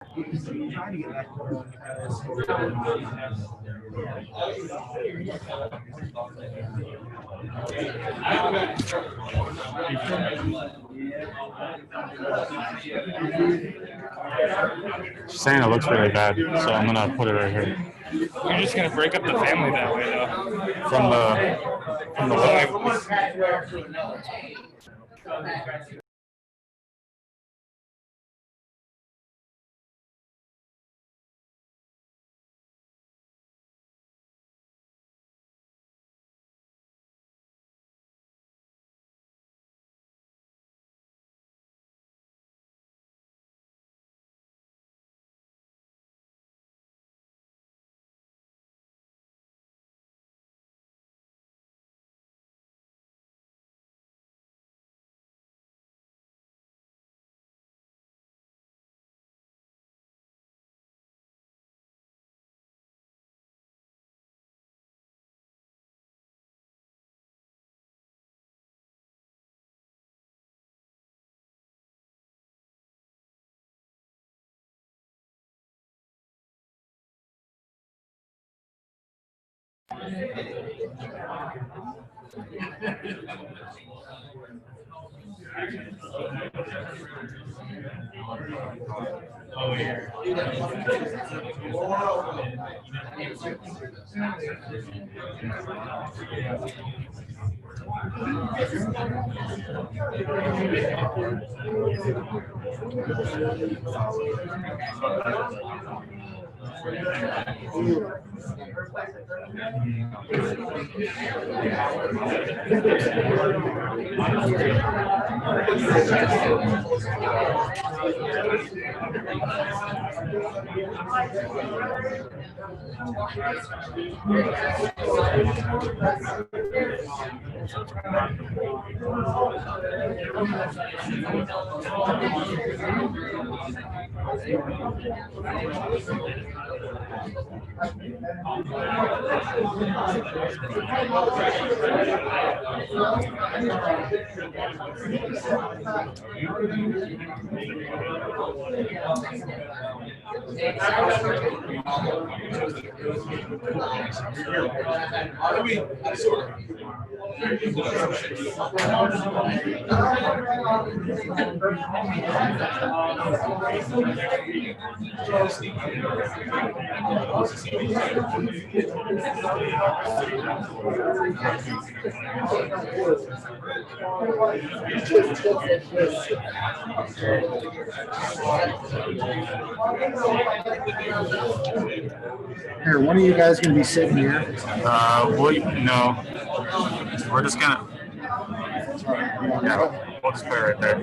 She's saying it looks really bad, so I'm gonna put it right here. You're just gonna break up the family that way, though. From the left. Here, one of you guys gonna be sitting here. No. We're just gonna. Yeah, we'll just put it right there.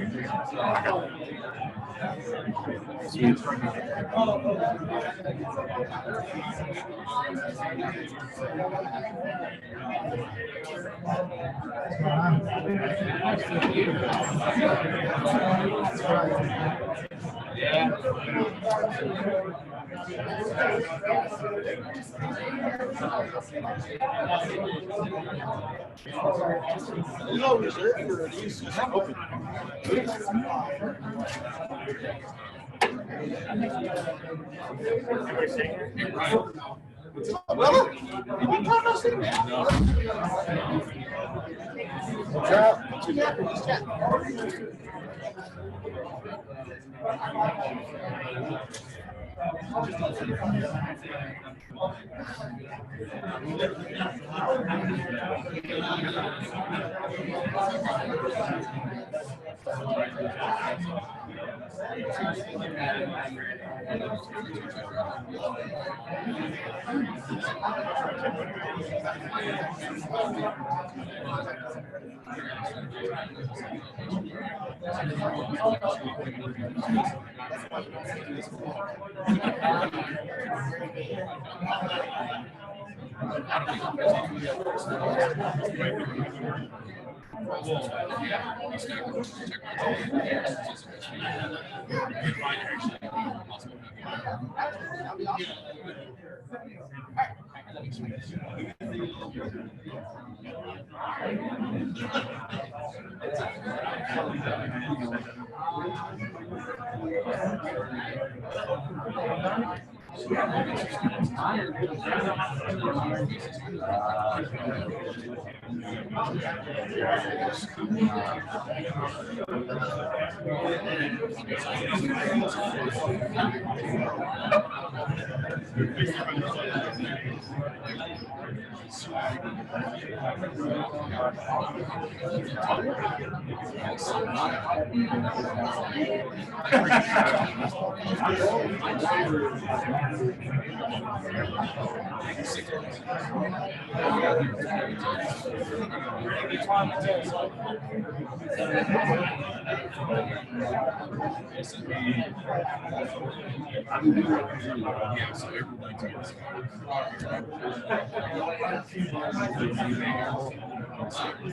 Okay.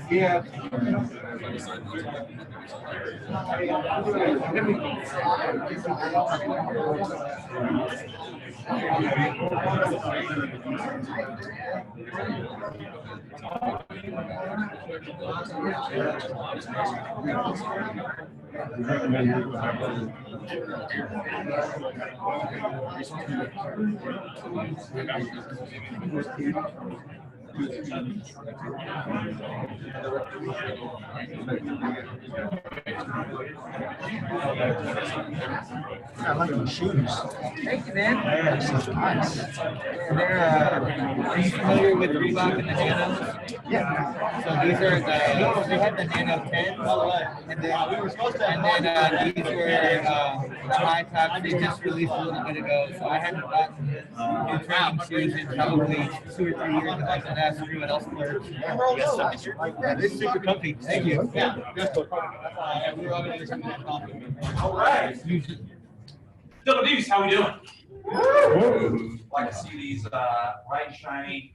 Yeah. I like your shoes. Thank you, man. Yeah, this is nice. Are you familiar with Reebok and the Nanos? Yeah. So these are we had the Nano 10, and then these were the high tops they just released a little bit ago. So I haven't gotten new training shoes in probably 2 or 3 years. I like to ask everyone else first. Yeah, this is super comfy. Thank you. Yeah. We're all going to coffee. All right. Double D's, how we doing? Like to see these bright and shiny,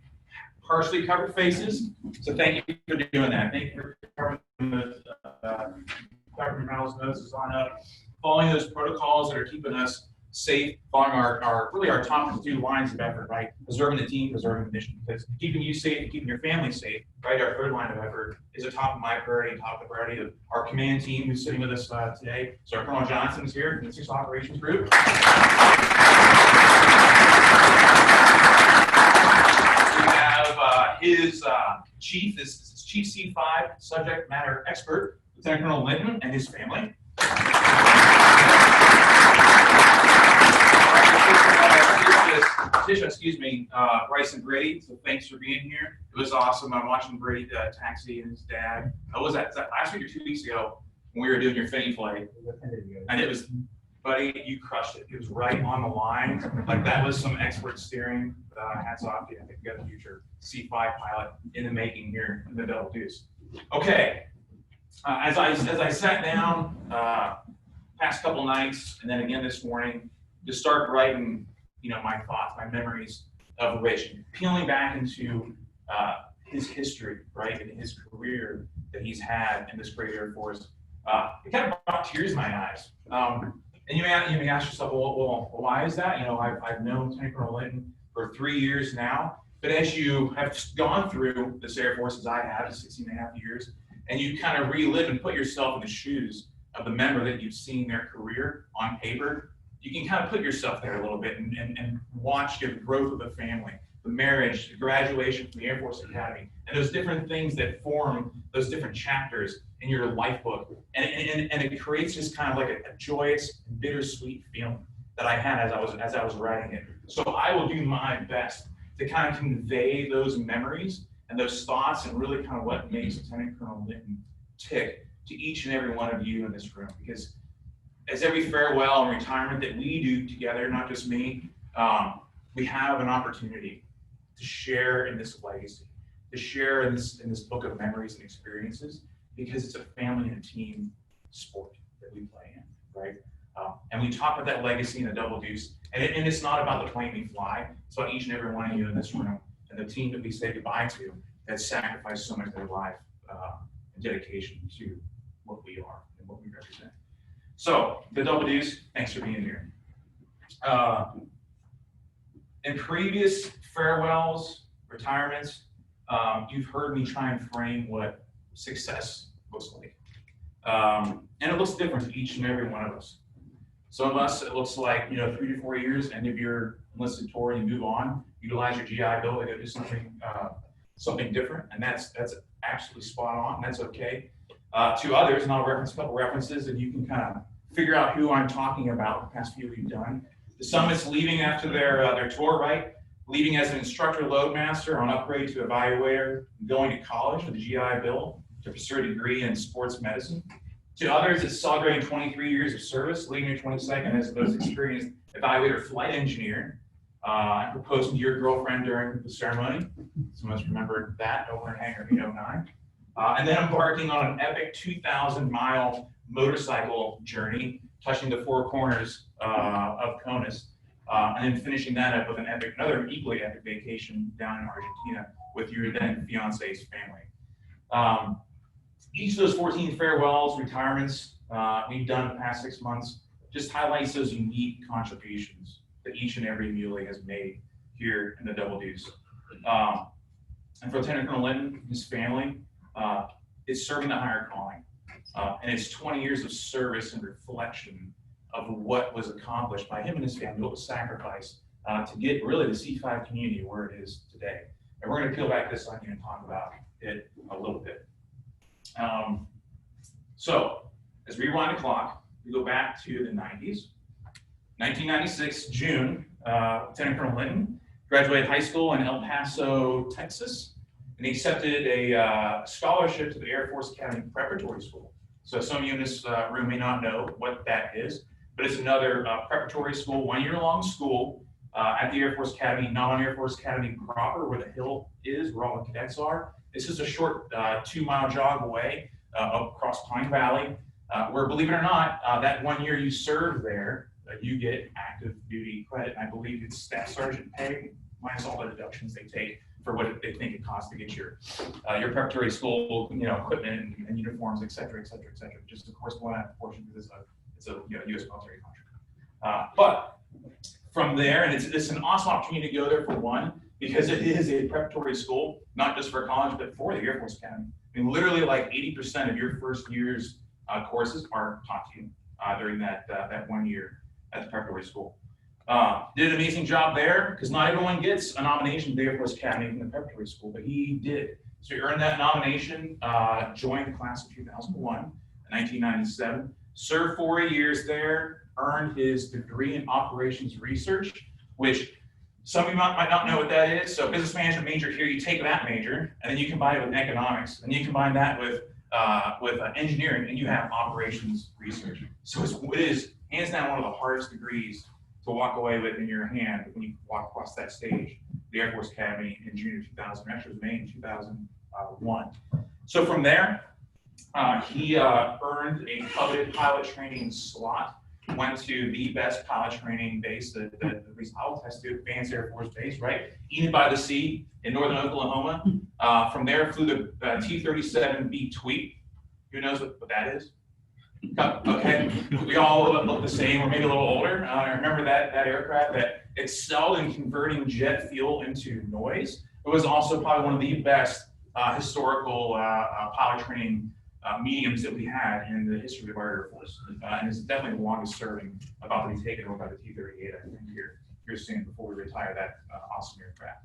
partially covered faces. So thank you for doing that. Thank you for covering your mouths, noses on up, following those protocols that are keeping us safe, following our top two lines of effort, right? Preserving the team, preserving the mission, because keeping you safe and keeping your family safe, right? Our third line of effort is a top of my priority and top of the priority of our command team who's sitting with us today. So our Colonel Johnson is here from the 6th Operations Group. We have his chief, is Chief C5 subject matter expert, Lieutenant Colonel Linton, and his family. Bryce and Brady, so thanks for being here. It was awesome. I'm watching Brady taxi and his dad. What was that? Was that last week or 2 weeks ago when we were doing your Finny flight? And it was, buddy, you crushed it. It was right on the line. Like that was some expert steering. Hats off to you. I think you got a future C5 pilot in the making here in the Double Deuce. Okay. As I sat down past couple nights and then again this morning to start writing, my thoughts, my memories of Rich, peeling back into his history, right, and his career that he's had in this great Air Force, it kind of brought tears in my eyes. And you may ask yourself, well, why is that? I've known Lieutenant Colonel Linton for 3 years now, but as you have gone through this Air Force as I have, 16.5 years, and you kind of relive and put yourself in the shoes of the member that you've seen their career on paper, you can kind of put yourself there a little bit and watch the growth of the family, the marriage, the graduation from the Air Force Academy, and those different things that form those different chapters in your life book. And it creates just kind of like a joyous, bittersweet feeling that I had as I was writing it. So I will do my best to kind of convey those memories and those thoughts and really kind of what makes Lieutenant Colonel Linton tick to each and every one of you in this room. Because as every farewell and retirement that we do together, not just me, we have an opportunity to share in this legacy, to share in this book of memories and experiences, because it's a family and a team sport that we play in, right? And we talk about that legacy in a Double Deuce, and it's not about the plane we fly, it's about each and every one of you in this room and the team that we say goodbye to that sacrificed so much of their life and dedication to what we are and what we represent. So, the Double Deuce, thanks for being here. In previous farewells, retirements, you've heard me try and frame what success looks like. And it looks different to each and every one of us. Some of us, it looks like, 3 to 4 years, end of your enlisted tour, you move on, utilize your GI Bill to go do something different, and that's absolutely spot on. That's okay. To others, and I'll reference a couple references, and you can kind of figure out who I'm talking about. The past few we've done. The summits leaving after their tour, right? Leaving as an instructor loadmaster on upgrade to evaluator, going to college with a GI Bill to pursue a degree in sports medicine. To others, it's celebrating 23 years of service, leaving your 22nd as the most experienced evaluator flight engineer, and proposing to your girlfriend during the ceremony. Some of us remember that over in Hangar 809. And then embarking on an epic 2,000-mile motorcycle journey, touching the four corners of Conus, and then finishing that up with another equally epic vacation down in Argentina with your then fiance's family. Each of those 14 farewells, retirements we've done in the past 6 months just highlights those unique contributions that each and every muley has made here in the Double Deuce. And for Lieutenant Colonel Linton, his family, it's serving the higher calling. And it's 20 years of service and reflection of what was accomplished by him and his family, what was sacrificed to get really the C5 community where it is today. And we're going to peel back this onion and talk about it a little bit. So, as we rewind the clock, we go back to the 90s. 1996, June, Lieutenant Colonel Linton graduated high school in El Paso, Texas, and he accepted a scholarship to the Air Force Academy Preparatory School. So some of you in this room may not know what that is, but it's another preparatory school, one-year-long school at the Air Force Academy, not on Air Force Academy proper, where the hill is, where all the cadets are. This is a short 2-mile jog away across Pine Valley, where, believe it or not, that 1 year you serve there, you get active duty credit. And I believe it's staff sergeant pay minus all the deductions they take for what they think it costs to get your preparatory school, equipment and uniforms, et cetera, et cetera, et cetera. Just of course one portion because it's a U.S. military contract. But from there, and it's an awesome opportunity to go there for one, because it is a preparatory school, not just for college, but for the Air Force Academy. I mean, literally like 80% of your first year's courses are taught to you during that 1 year at the preparatory school. Did an amazing job there, because not everyone gets a nomination to the Air Force Academy from the preparatory school, but he did. So he earned that nomination, joined the class of 2001, 1997, served 4 years there, earned his degree in operations research, which some of you might not know what that is. So business management major here, you take that major, and then you combine it with economics, and you combine that with engineering, and you have operations research. So it is hands down one of the hardest degrees to walk away with in your hand when you walk across that stage, the Air Force Academy in June of 2000, actually it was May in 2001. So from there, he earned a coveted pilot training slot, went to the best pilot training base that at least I'll test to, Vance Air Force Base, right? Enid by the Sea in northern Oklahoma. From there, flew the T-37B Tweet. Who knows what that is? Okay, we all look the same, or maybe a little older. I remember that aircraft that excelled in converting jet fuel into noise. It was also probably one of the best historical pilot training mediums that we had in the history of our Air Force. And it's definitely the longest serving, about to be taken over by the T-38, I think, here soon before we retire that awesome aircraft.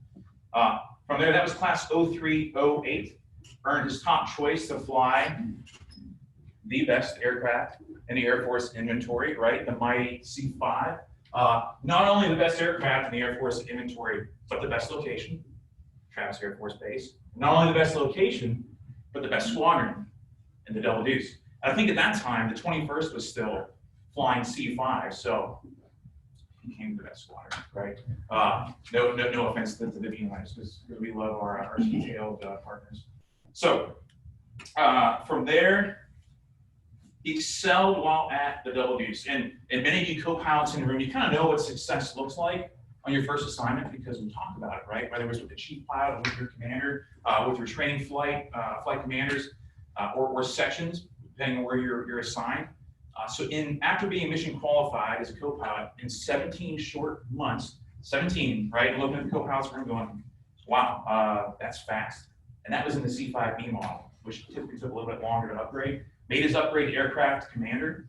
From there, that was class 0308, earned his top choice to fly the best aircraft in the Air Force inventory, right? The mighty C5. Not only the best aircraft in the Air Force inventory, but the best location, Travis Air Force Base. Not only the best location, but the best squadron in the Double Deuce. I think at that time, the 21st was still flying C5, so he came to that squadron, right? No offense to the B-liners, because we love our detailed partners. So from there, he excelled while at the Double Deuce. And many of you co-pilots in the room, you kind of know what success looks like on your first assignment because we talked about it, right? Whether it was with the chief pilot, with your commander, with your training flight commanders, or sections, depending on where you're assigned. So after being mission qualified as a co-pilot in 17 short months, 17, right? And looking at the co-pilots, we're going, wow, that's fast. And that was in the C5B model, which typically took a little bit longer to upgrade. Made his upgrade to aircraft commander,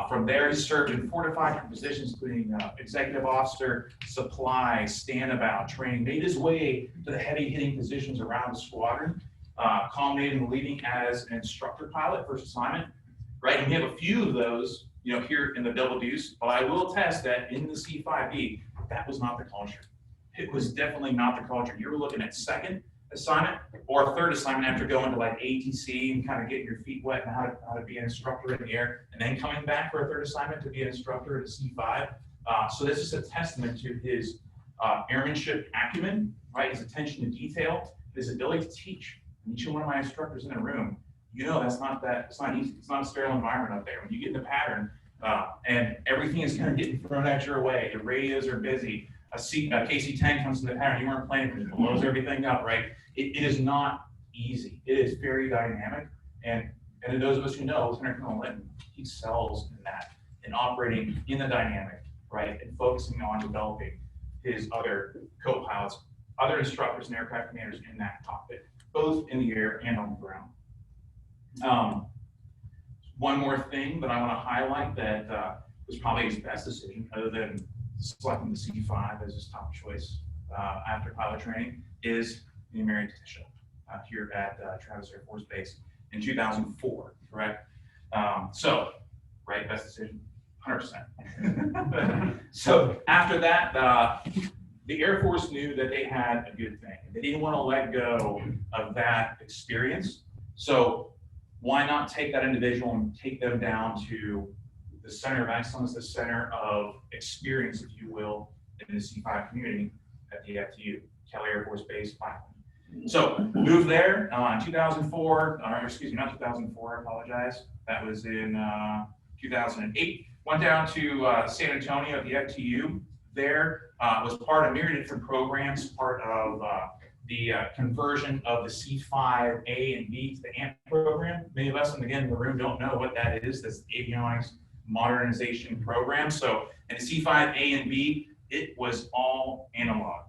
From there, he served in 4 to 5 different positions, including executive officer, supply, standabout, training, made his way to the heavy hitting positions around the squadron, culminating in leading as an instructor pilot first assignment, right? And we have a few of those, here in the Double Deuce, but I will attest that in the C5B, that was not the culture. It was definitely not the culture. You were looking at second assignment or third assignment after going to like ATC and kind of getting your feet wet and how to be an instructor in the air, and then coming back for a third assignment to be an instructor at a C5. So this is a testament to his airmanship acumen, right? His attention to detail, his ability to teach. And each one of my instructors in the room, it's not easy. It's not a sterile environment up there. When you get in the pattern and everything is kind of getting thrown at your way, the radios are busy, a KC-10 comes in the pattern, you weren't planning for it, blows everything up, right? It is not easy. It is very dynamic. And to those of us who know, Lieutenant Colonel Linton, he excels in that, in operating in the dynamic, right? And focusing on developing his other co-pilots, other instructors and aircraft commanders in that cockpit, both in the air and on the ground. One more thing that I want to highlight that was probably his best decision, other than selecting the C5 as his top choice after pilot training, is being married to Tisha here at Travis Air Force Base in 2004, correct? Best decision, 100%. So after that, the Air Force knew that they had a good thing. They didn't want to let go of that experience. So why not take that individual and take them down to the center of excellence, the center of experience, if you will, in the C5 community at the FTU, Kelly Air Force Base, Linton. So moved there in 2004, or excuse me, not 2004, I apologize. That was in 2008. Went down to San Antonio at the FTU. There was part of a myriad of different programs, part of the conversion of the C5A and B to the AMP program. Many of us, and again, in the room don't know what that is. That's the avionics modernization program. So in the C5A and B, it was all analog.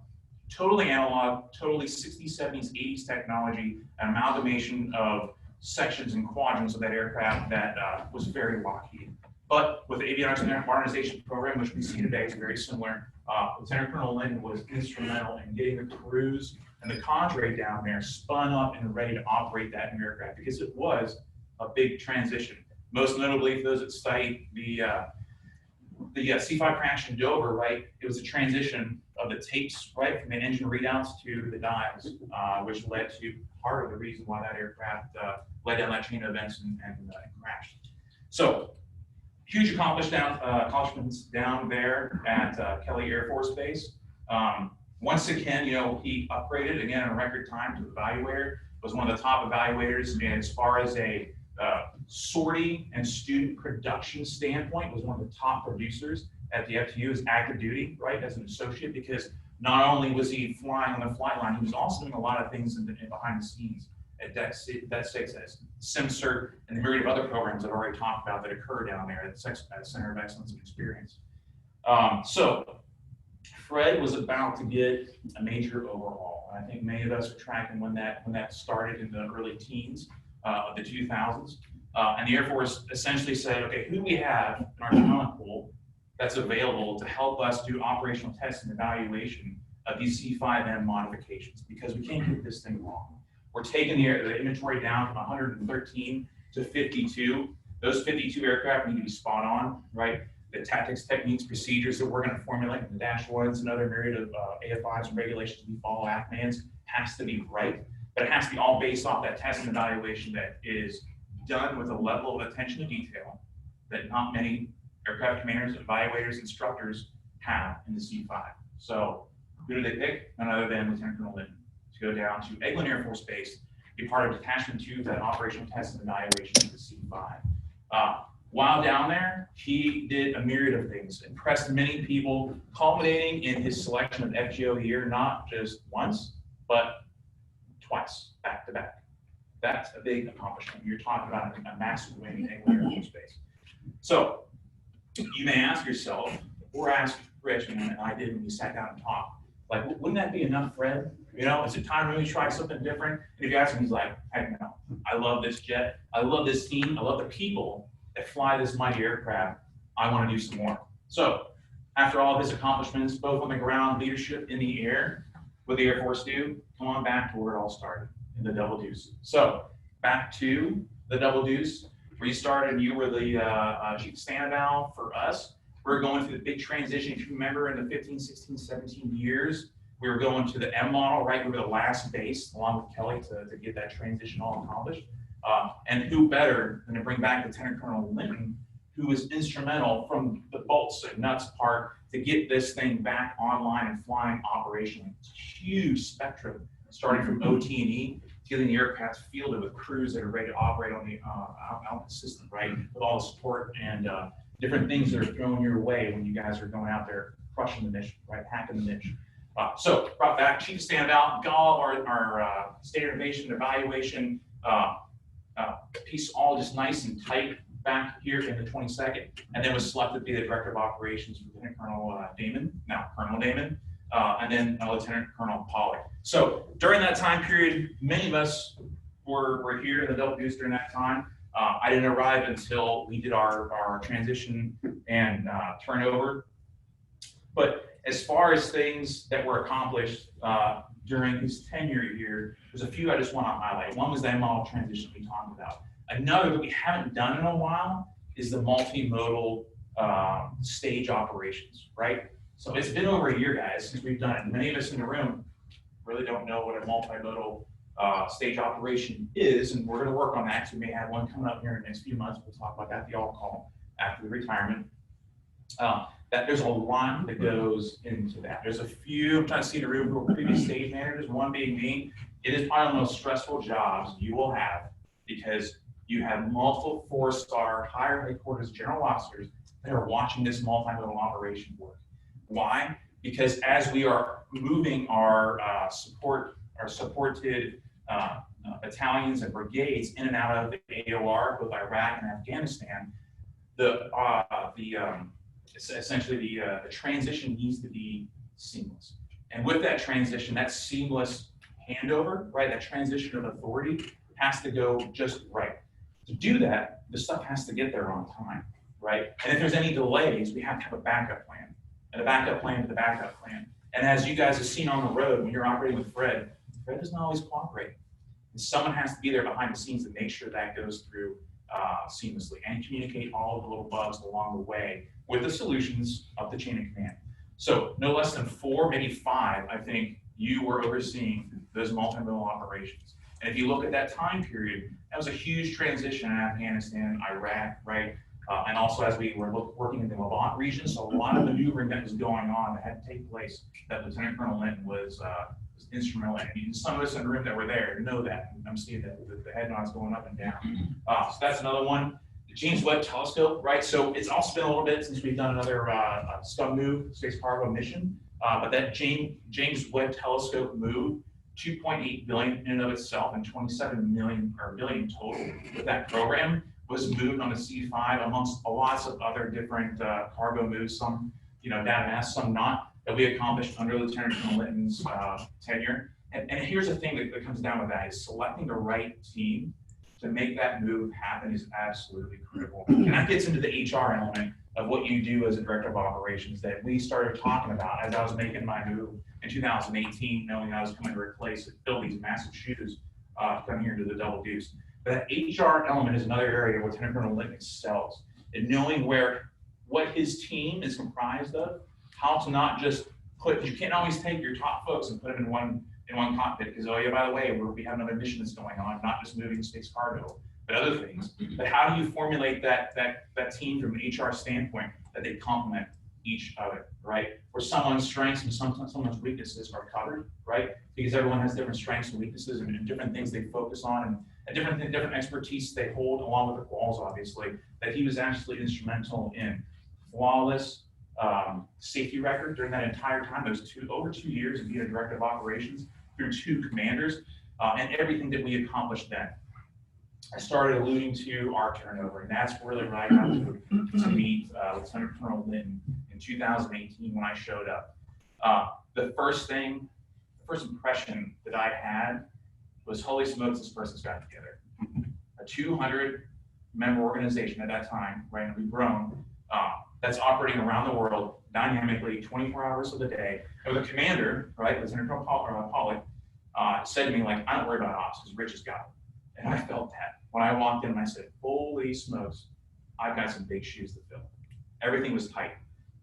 Totally analog, totally 60s, 70s, 80s technology, an amalgamation of sections and quadrants of that aircraft that was very Lockheed. But with the avionics modernization program, which we see today, is very similar. Lieutenant Colonel Linton was instrumental in getting the crews and the cadre down there spun up and ready to operate that new aircraft, because it was a big transition. Most notably, for those that study the C5 crash in Dover, right? It was a transition of the tapes, right, from the engine readouts to the dials, which led to part of the reason why that aircraft led down that chain of events and crashed. So, huge accomplishments down there at Kelly Air Force Base. Once again, he upgraded again in a record time to evaluator. Was one of the top evaluators, and as far as a sortie and student production standpoint, was one of the top producers at the FTU as active duty, right, as an associate, because not only was he flying on the flight line, he was also doing a lot of things behind the scenes at Deck 6 as SimCert and the myriad of other programs that I've already talked about that occur down there at the Center of Excellence and Experience. So Fred was about to get a major overhaul. And I think many of us are tracking when that started in the early teens of the 2000s. And the Air Force essentially said, okay, who do we have in our talent pool that's available to help us do operational tests and evaluation of these C5M modifications? Because we can't get this thing wrong. We're taking the inventory down from 113 to 52. Those 52 aircraft need to be spot on, right? The tactics, techniques, procedures that we're going to formulate in the dash ones and other myriad of AFIs and regulations we follow, AFMANs, has to be right. But it has to be all based off that test and evaluation that is done with a level of attention to detail that not many aircraft commanders, evaluators, instructors have in the C5. So who do they pick? None other than Lieutenant Colonel Linton to go down to Eglin Air Force Base, be part of Detachment 2, that operational test and evaluation of the C5. While down there, he did a myriad of things, impressed many people, culminating in his selection of FGO of the Year, not just once, but twice, back to back. That's a big accomplishment. You're talking about a massive win in Eglin Air Force Base. So you may ask yourself, or ask Rich, and I did when we sat down and talked, like, wouldn't that be enough, Fred? Is it time to really try something different? And if you ask him, he's like, heck no. I love this jet. I love this team. I love the people. that fly this mighty aircraft, I want to do some more. So after all of his accomplishments, both on the ground, leadership in the air, what the Air Force do, come on back to where it all started, in the Double Deuce. So back to the Double Deuce, where you started and you were the chief standout for us. We're going through the big transition. If you remember in the 15, 16, 17 years, we were going to the M model, right? We were the last base, along with Kelly, to get that transition all accomplished. And who better than to bring back Lieutenant Colonel Linton, who was instrumental from the bolts and nuts part to get this thing back online and flying operationally. It's a huge spectrum, starting from OT&E, getting the aircraft fielded with crews that are ready to operate on the out system, right? With all the support and different things that are thrown your way when you guys are going out there crushing the mission, right? Hacking the mission. So brought back chief standout, got all of our state innovation evaluation piece all just nice and tight back here in the 22nd, and then was selected to be the director of operations, Lieutenant Colonel Damon, now Colonel Damon, and then Lieutenant Colonel Pollock. So during that time period, many of us were here in the Double Deuce during that time. I didn't arrive until we did our transition and turnover. But as far as things that were accomplished during his tenure here, there's a few I just want to highlight. One was that model transition we talked about. Another that we haven't done in a while is the multimodal stage operations, right? So it's been over a year, guys, since we've done it. Many of us in the room really don't know what a multimodal stage operation is, and we're going to work on that. So we may have one coming up here in the next few months. We'll talk about that, the all-call after the retirement. That there's a lot that goes into that. There's a few, I'm trying to see in the room, who are previous stage managers, one being me. It is probably one of the most stressful jobs you will have, because you have multiple 4-star higher headquarters general officers that are watching this multimodal operation work. Why? Because as we are moving our supported battalions and brigades in and out of the AOR, both Iraq and Afghanistan, essentially the transition needs to be seamless. And with that transition, that seamless handover, right, that transition of authority has to go just right. To do that, the stuff has to get there on time, right? And if there's any delays, we have to have a backup plan, and a backup plan to the backup plan. And as you guys have seen on the road, when you're operating with Fred doesn't always cooperate. And someone has to be there behind the scenes to make sure that goes through seamlessly and communicate all of the little bugs along the way with the solutions up the chain of command. So no less than 4, maybe 5, I think you were overseeing those multimodal operations. And if you look at that time period, that was a huge transition in Afghanistan, Iraq, right? And also as we were working in the Levant region, so a lot of maneuvering that was going on that had to take place, that Lieutenant Colonel Linton was instrumental in. And some of us in the room that were there know that. I'm seeing that the head nods going up and down. So that's another one. The James Webb Telescope, right? So it's also been a little bit since we've done another SCUM move, space cargo mission. But that James Webb Telescope move, 2.8 billion in and of itself, and 27 million or billion total with that program, was moved on the C5 amongst lots of other different cargo moves, some data mass, some not, that we accomplished under Lieutenant Colonel Linton's tenure. And here's the thing that comes down with that, is selecting the right team to make that move happen is absolutely critical. And that gets into the HR element of what you do as a director of operations that we started talking about as I was making my move in 2018, knowing I was coming to replace, fill these massive shoes to come here to the Double Deuce. But that HR element is another area where Lieutenant Colonel Linton excels in knowing what his team is comprised of, how to not just you can't always take your top folks and put them in one cockpit because, oh yeah, by the way, we have another mission that's going on, not just moving space cargo, but other things. But how do you formulate that team from an HR standpoint that they complement each other, right? Where someone's strengths and someone's weaknesses are covered, right? Because everyone has different strengths and weaknesses and different things they focus on and different expertise they hold, along with the quals, obviously, that he was actually instrumental in. Flawless safety record during that entire time. Those over 2 years of being a director of operations through 2 commanders, and everything that we accomplished then. I started alluding to our turnover, and that's really when I got to meet Lieutenant Colonel Linton in 2018 when I showed up. The first impression that I had was, holy smokes, this person's got it together. A 200 member organization at that time, right? And we've grown, that's operating around the world dynamically, 24 hours of the day. And the commander, right, Lieutenant Colonel Pollock, said to me, like, I don't worry about ops because Rich has got it. And I felt that when I walked in and I said, holy smokes, I've got some big shoes to fill. Everything was tight.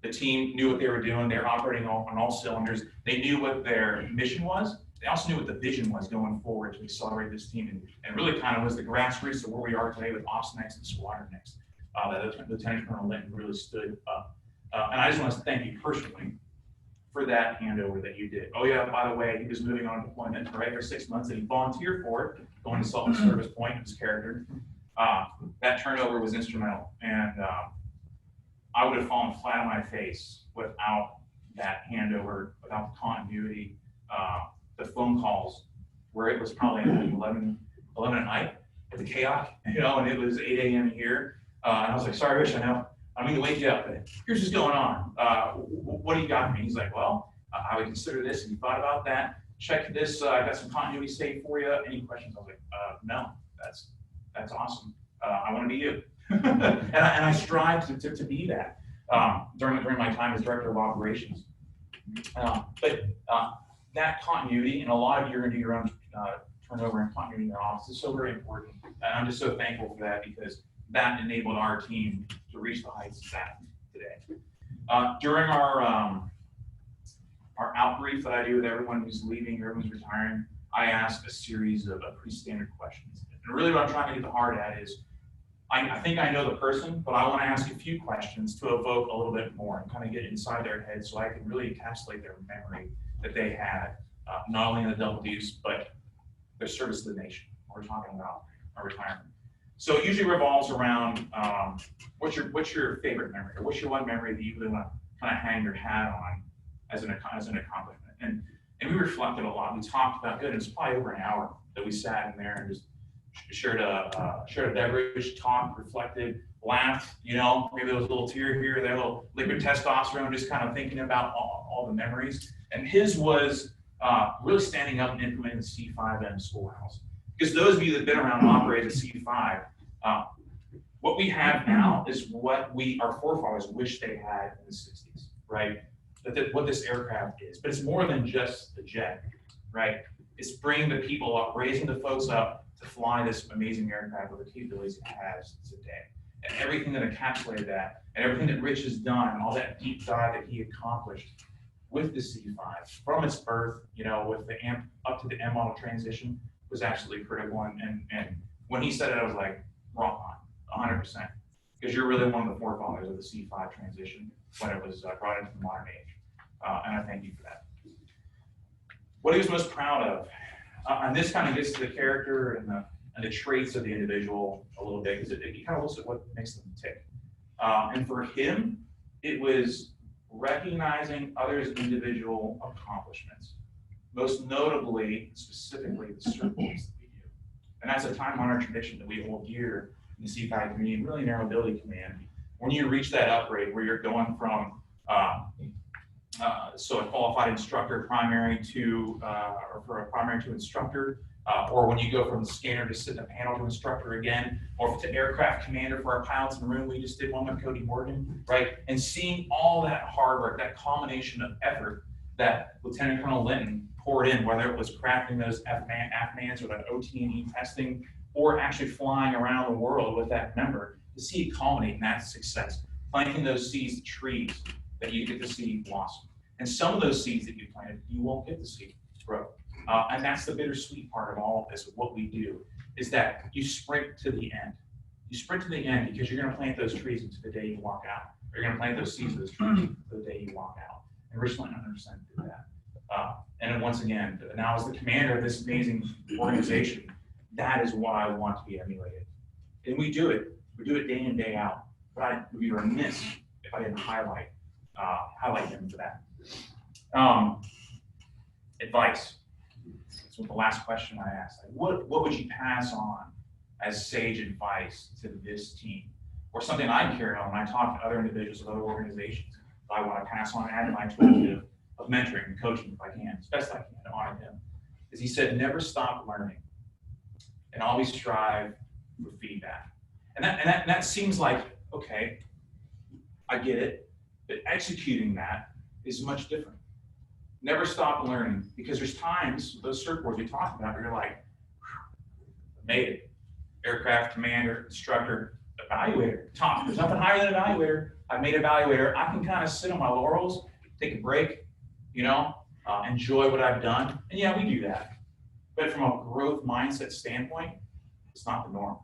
The team knew what they were doing. They're operating on all cylinders. They knew what their mission was. They also knew what the vision was going forward to accelerate this team, and really kind of was the grassroots of where we are today with Ops Next and Squadron Next. That Lieutenant Colonel Linton really stood up. And I just want to thank you personally for that handover that you did. Oh yeah, by the way, he was moving on deployment for every 6 months that he volunteered for it, going to Salt Lake Service Point, his character. That turnover was instrumental, and I would have fallen flat on my face without that handover, without the continuity, the phone calls, where it was probably 11 at night at the chaos, you know, and it was 8 a.m. here. And I was like, sorry, Rich, I know I'm going to wake you up, but here's what's going on. What do you got for me? He's like, well, I would consider this. And you thought about that. Check this. I got some continuity saved for you. Any questions? I was like, no, that's awesome. I want to be you. and I strive to be that during my time as director of operations. But that continuity, and a lot of you are going to do your own turnover and continuity in your office, is so very important. And I'm just so thankful for that, because that enabled our team to reach the heights it's at today. During our outbrief that I do with everyone who's leaving, everyone's retiring, I ask a series of pretty standard questions. And really what I'm trying to get the heart at is, I think I know the person, but I want to ask a few questions to evoke a little bit more and kind of get inside their head so I can really encapsulate their memory that they had, not only in the double deuce, but their service to the nation. We're talking about our retirement. So it usually revolves around what's your favorite memory, or what's your one memory that you really want to kind of hang your hat on as an accomplishment. And we reflected a lot. We talked about good. It was probably over an hour that we sat in there and just shared a beverage, talked, reflected, laughed. You know, maybe there was a little tear here, there, a little liquid testosterone, just kind of thinking about all the memories. And his was really standing up and implementing the C5M schoolhouse. Because those of you that have been around and operated C5, what we have now is what our forefathers wish they had in the 60s, right? What this aircraft is. But it's more than just the jet, right? It's bringing the people up, raising the folks up to fly this amazing aircraft with the capabilities it has today. And everything that encapsulated that, and everything that Rich has done, all that deep dive that he accomplished with the C5 from its birth, you know, with the up to the M model transition, was absolutely critical. And when he said it, I was like, wrong on, 100%. Because you're really one of the forefathers of the C5 transition when it was brought into the modern age. And I thank you for that. What he was most proud of, and this kind of gets to the character and the traits of the individual a little bit, because it kind of looks at what makes them tick. And for him, it was recognizing others' individual accomplishments, most notably, specifically, the service that we do. And that's a time-honored tradition that we hold dear in the C5 community, and really in Air Mobility Command. When you reach that upgrade where you're going from so a qualified instructor primary to, or for a primary to instructor, or when you go from the scanner to sit in a panel to instructor again, or to aircraft commander for our pilots in the room. We just did one with Cody Morgan, right? And seeing all that hard work, that combination of effort that Lieutenant Colonel Linton poured in, whether it was crafting those AFMANs or that OT&E testing, or actually flying around the world with that member, to see it culminate in that success, planting those seeds, the trees that you get to see blossom. And some of those seeds that you planted, you won't get to see grow. And that's the bittersweet part of all of this, of what we do, is that you sprint to the end. You sprint to the end because you're going to plant those trees into the day you walk out. You're going to plant those seeds of those trees into the day you walk out. And Rich Linton 100% did that. And then once again, now as the commander of this amazing organization, that is what I want to be emulated. And we do it. We do it day in, day out. But I would be remiss if I didn't highlight him for that. Advice. That's what the last question I asked. Like, what would you pass on as sage advice to this team? Or something I carry on when I talk to other individuals of other organizations that I want to pass on, add to my toolkit of mentoring and coaching if I can, as best I can, to honor him. Is he said, never stop learning and always strive for feedback. And that seems like, okay, I get it, but executing that is much different. Never stop learning, because there's times, those surfboards we talked about, where you're like, made it. Aircraft commander, instructor, evaluator, top. There's nothing higher than evaluator. I've made evaluator. I can kind of sit on my laurels, take a break, enjoy what I've done. And yeah, we do that. But from a growth mindset standpoint, it's not the norm,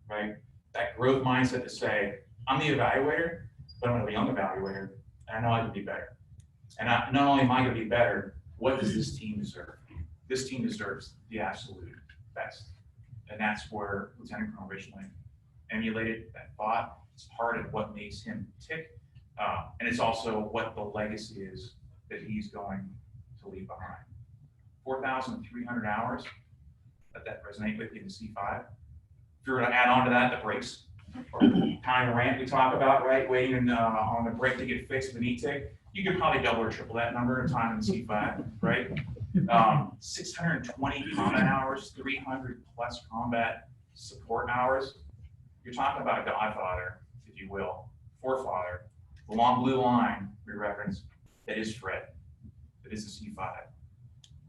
right? That growth mindset to say, I'm the evaluator, but I'm going to be a young evaluator, and I know I can be better. And not only am I going to be better, what does this team deserve? This team deserves the absolute best. And that's where Lieutenant Colonel originally emulated that thought. It's part of what makes him tick. And it's also what the legacy is that he's going to leave behind. 4,300 hours, let that resonate with you in the C5. If you were to add on to that, the brakes, or time rant we talk about, right? Waiting on the brake to get fixed with an E-tick, you could probably double or triple that number in time in the C5, right? 620 combat hours, 300 plus combat support hours. You're talking about a godfather, if you will, forefather, the long blue line we reference, that is Fred, that is the C5.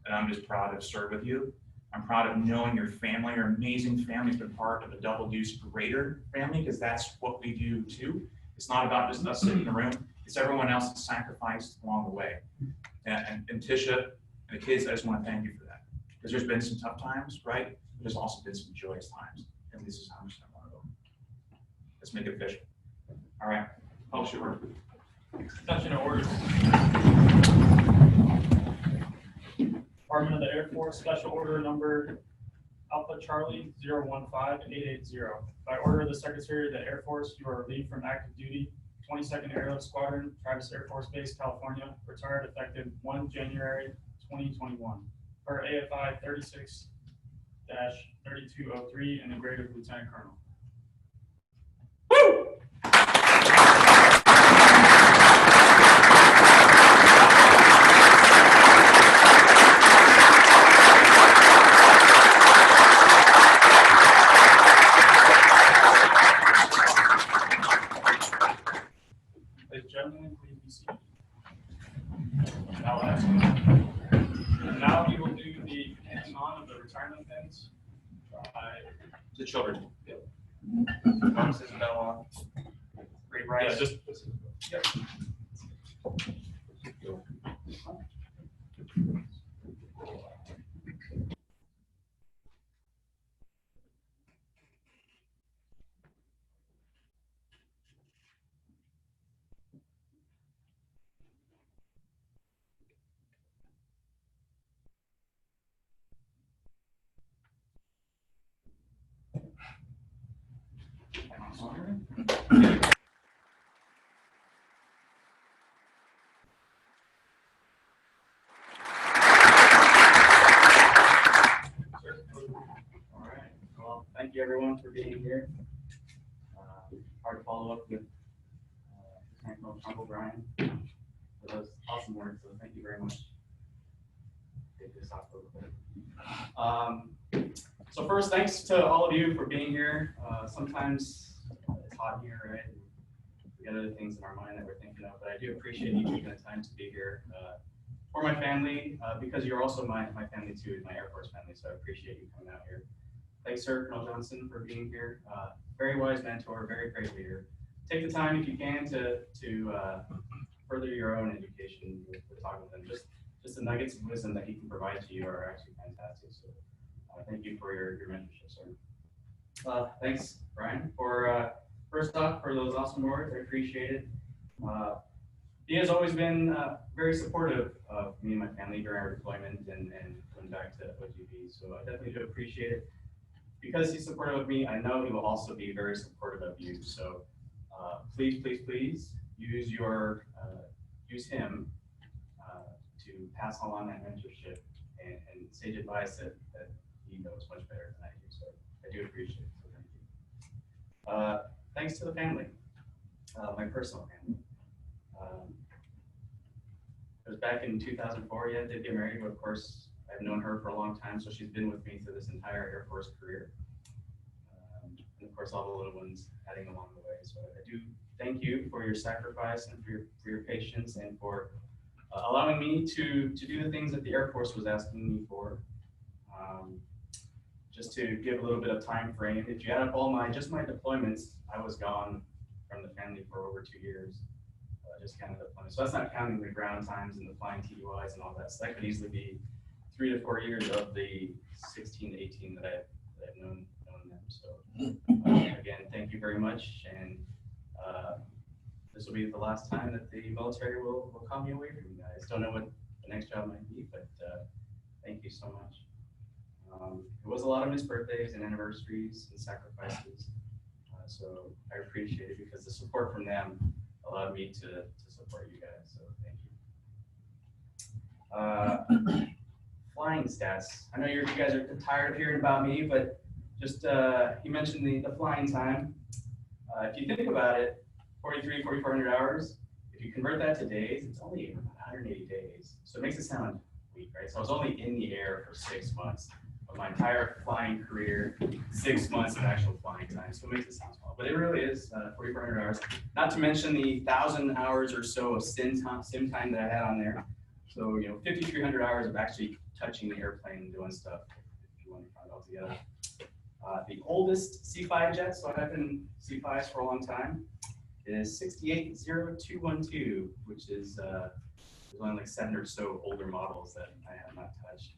And I'm just proud to serve with you. I'm proud of knowing your family, your amazing family's been part of the Double Deuce Greater family, because that's what we do too. It's not about just us sitting in the room, it's everyone else that's sacrificed along the way. And Tisha and the kids, I just want to thank you for that. Because there's been some tough times, right? But there's also been some joyous times. And this is how much I want to go. Let's make it official. All right, publish your order. Attention to orders. Department of the Air Force, Special Order Number Alpha Charlie 015880. By order of the Secretary of the Air Force, you are relieved from active duty. 22nd Airlift Squadron, Travis Air Force Base, California. Retired effective 1 January 2021. Per AFI 36-3203 and the grade of Lieutenant Colonel. Woo! Ladies and gentlemen, please be seated. Now we will do the handing on of the retirement pins. The children. Yep. Isabella, Ray Rice. Yeah, just. Yep. All right. Well, thank you everyone for being here. Hard to follow up with Uncle Brian for those awesome words. So thank you very much. Take this off a little bit. So first, thanks to all of you for being here. Sometimes it's hot here, right? We got other things in our mind that we're thinking of, but I do appreciate you taking the time to be here. For my family, because you're also my family too, my Air Force family, so I appreciate you coming out here. Thanks, Sir Colonel Johnson, for being here. Very wise mentor, very great leader. Take the time if you can to further your own education with talking with him. Just the nuggets of wisdom that he can provide to you are actually fantastic. So thank you for your mentorship, sir. Thanks, Brian, for first off for those awesome words. I appreciate it. He has always been very supportive of me and my family during our deployment and going back to OGB. So I definitely do appreciate it. Because he's supportive of me, I know he will also be very supportive of you. So please, please, please use him to pass along that mentorship and sage advice that he knows much better than I do. So I do appreciate it. So thank you. Thanks to the family, my personal family. It was back in 2004. Yeah, I did get married, but of course, I've known her for a long time, so she's been with me through this entire Air Force career. and of course all the little ones adding along the way. So I do thank you for your sacrifice and for your patience and for allowing me to do the things that the Air Force was asking me for. Just to give a little bit of time frame, if you add up all my deployments, I was gone from the family for over 2 years. Just kind of deployments. So that's not counting the ground times and the flying TDYs and all that. So that could easily be 3 to 4 years of the 16 to 18 that I've known them. So again, thank you very much. And this will be the last time that the military will call me away from you guys. Don't know what the next job might be, but thank you so much. It was a lot of missed birthdays and anniversaries and sacrifices. So I appreciate it because the support from them allowed me to support you guys. So thank you. Flying stats. I know you guys are tired of hearing about me, but just you mentioned the flying time. If you think about it, 4,400 hours. If you convert that to days, it's only 180 days. So it makes it sound weak, right? So I was only in the air for 6 months of my entire flying career, 6 months of actual flying time. So it makes it sound small, but it really is 4,400 hours. Not to mention the 1,000 hours or so of sim time that I had on there. So 5,300 hours of actually touching the airplane and doing stuff. If you want to count it all together. The oldest C5 jet, so I've been C5s for a long time, is 680212, which is there's only like 7 or so older models that I have not touched.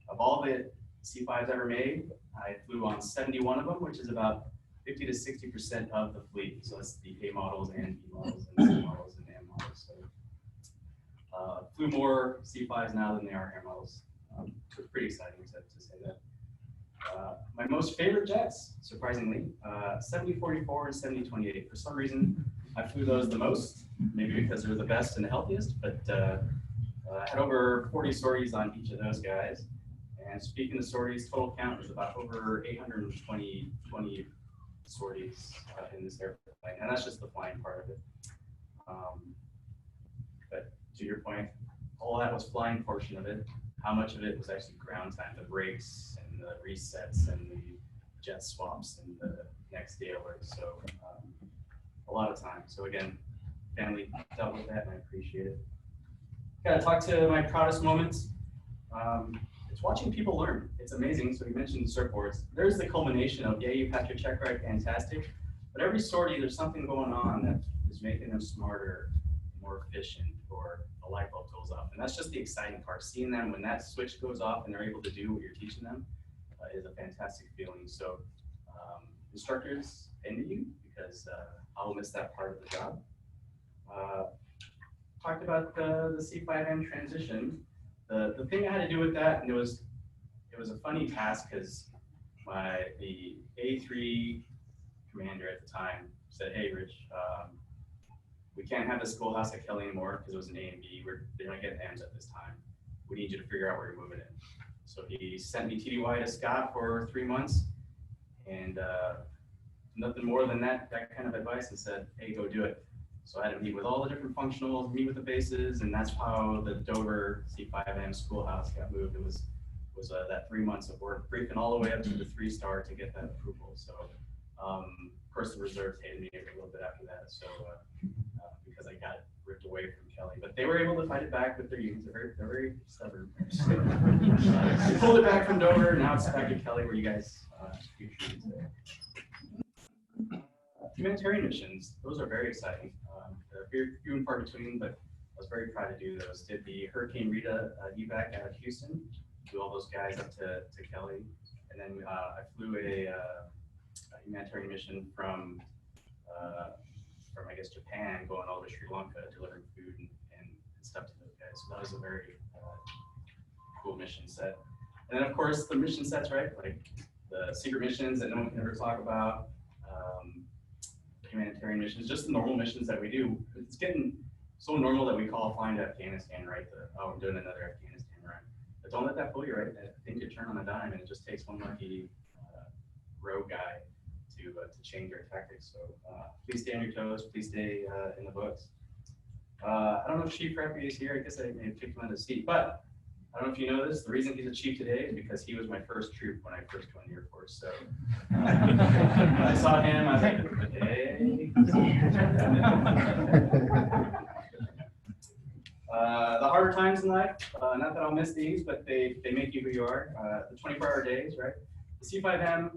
Of all the C5s ever made, I flew on 71 of them, which is about 50 to 60% of the fleet. So that's the A models and B models and C models and M models. So flew more C5s now than they are air models. So it's pretty exciting to say that. My most favorite jets, surprisingly, 7044 and 7028. For some reason, I flew those the most, maybe because they're the best and the healthiest, but I had over 40 sorties on each of those guys. And speaking of sorties, total count was about over 820 sorties in this airplane, and that's just the flying part of it. But to your point, all that was flying portion of it. How much of it was actually ground time, the brakes and the resets and the jet swaps and the next day alerts. So a lot of time. So again, family dealt with that and I appreciate it. Gotta talk to my proudest moments. It's watching people learn. It's amazing. So you mentioned the surfboards. There's the culmination of, yeah, you passed your check ride, fantastic. But every sortie, there's something going on that is making them smarter, more efficient, or a light bulb goes off. And that's just the exciting part. Seeing them when that switch goes off and they're able to do what you're teaching them is a fantastic feeling. So instructors envy you because I'll miss that part of the job. Talked about the C5M transition. The thing I had to do with that, and it was a funny task because the A3 commander at the time said, "Hey, Rich, we can't have the schoolhouse at Kelly anymore because it was an A and B. They're not getting M's at this time. We need you to figure out where you're moving in." So he sent me TDY to Scott for 3 months, and nothing more than that kind of advice, and said, "Hey, go do it." So I had to meet with all the different functionals, meet with the bases, and that's how the Dover C5M schoolhouse got moved. It was that 3 months of work, briefing all the way up to the 3-star to get that approval. So of course the reserves hated me a little bit after that. So because I got ripped away from Kelly, but they were able to fight it back with their unions. They're very stubborn. They pulled it back from Dover. Now it's back to Kelly, where you guys humanitarian missions. Those are very exciting. They're few and far between, but I was very proud to do those. Did the Hurricane Rita evac out of Houston, flew all those guys up to Kelly, and then I flew a humanitarian mission from I guess Japan, going all to Sri Lanka, delivering food and stuff to those guys. So that was a very cool mission set. And then of course the mission sets, right? Like the secret missions that no one can ever talk about, humanitarian missions, just the normal missions that we do. It's getting so normal that we call flying to Afghanistan, right? Oh, we're doing another Afghanistan run. But don't let that fool you, right? Things could turn on a dime, and it just takes one lucky rogue guy to change our tactics. So please stay on your toes. Please stay in the books. I don't know if Chief Referee is here. I guess I may have kicked him out of the seat, but I don't know if you know this, the reason he's a chief today is because he was my first troop when I first joined the Air Force. So when I saw him, I was like, okay. The harder times in life, not that I'll miss these, but they make you who you are. The 24-hour days, right? The C5M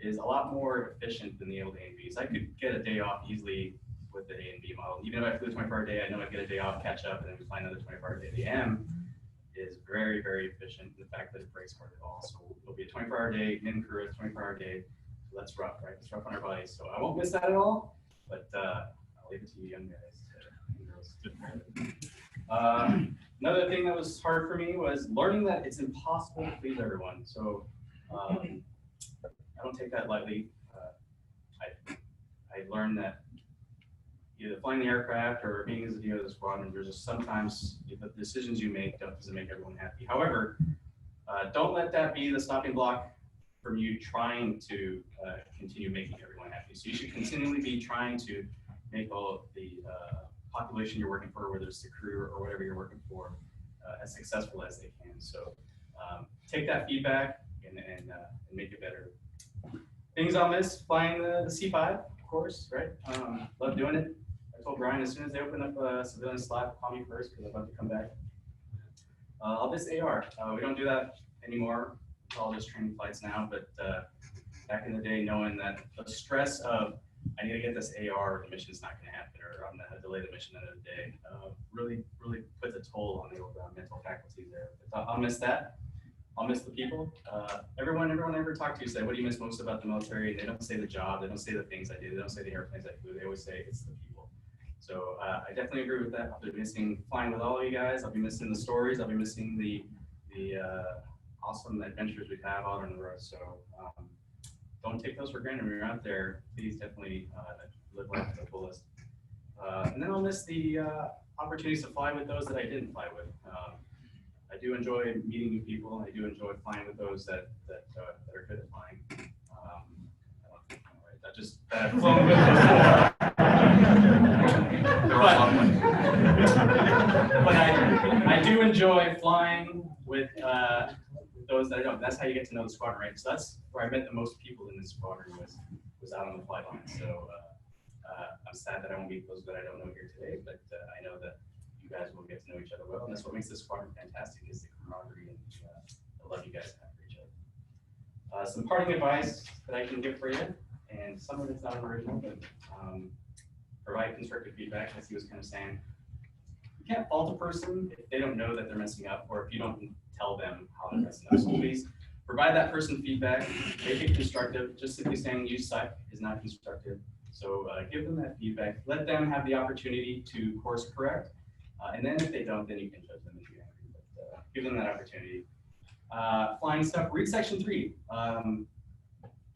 is a lot more efficient than the old A and Bs. I could get a day off easily with the A and B model. Even if I flew the 24-hour day, I know I'd get a day off, catch up, and then fly another 24-hour day. The M is very, very efficient in the fact that it breaks hard at all. So it'll be a 24-hour day, in crew, a 24-hour day. So that's rough, right? It's rough on our bodies. So I won't miss that at all, but I'll leave it to you young guys and girls. Another thing that was hard for me was learning that it's impossible to please everyone. So I don't take that lightly. I learned that either flying the aircraft or being as a DO of the squadron, there's just sometimes the decisions you make doesn't make everyone happy. However, don't let that be the stopping block from you trying to continue making everyone happy. So you should continually be trying to make all the population you're working for, whether it's the crew or whatever you're working for, as successful as they can. So take that feedback and make it better. Things I'll miss, flying the C5, of course, right? Love doing it. I told Brian as soon as they open up a civilian slot, call me first because I'd love to come back. I'll miss AR. We don't do that anymore. It's all just training flights now, but back in the day, knowing that the stress of I need to get this AR, the mission's not going to happen, or I'm going to delay the mission another day, really puts a toll on the old mental faculties there. But I'll miss that. I'll miss the people. Everyone I ever talked to say, what do you miss most about the military? They don't say the job, they don't say the things I do, they don't say the airplanes I flew, they always say it's the people. So I definitely agree with that. I'll be missing flying with all of you guys. I'll be missing the stories. I'll be missing the awesome adventures we have out on the road. So don't take those for granted when you're out there. Please definitely live life to the fullest. And then I'll miss the opportunities to fly with those that I didn't fly with. I do enjoy meeting new people. I do enjoy flying with those that are good at flying. That just flown with but I do enjoy flying with those that I don't. That's how you get to know the squadron, right? So that's where I met the most people in this squadron was out on the flight line. So I'm sad that I won't meet those that I don't know here today, but I know that you guys will get to know each other well, and that's what makes this squadron fantastic is the camaraderie and the love you guys have for each other. Some parting advice that I can give for you, and some of it's not original, but provide constructive feedback, as he was kind of saying. You can't fault a person if they don't know that they're messing up, or if you don't tell them how they're messing up. So please provide that person feedback, make it constructive. Just simply saying you suck is not constructive. So give them that feedback, let them have the opportunity to course correct. And then if they don't, then you can judge them if you're angry, but give them that opportunity. Flying stuff, read section 3.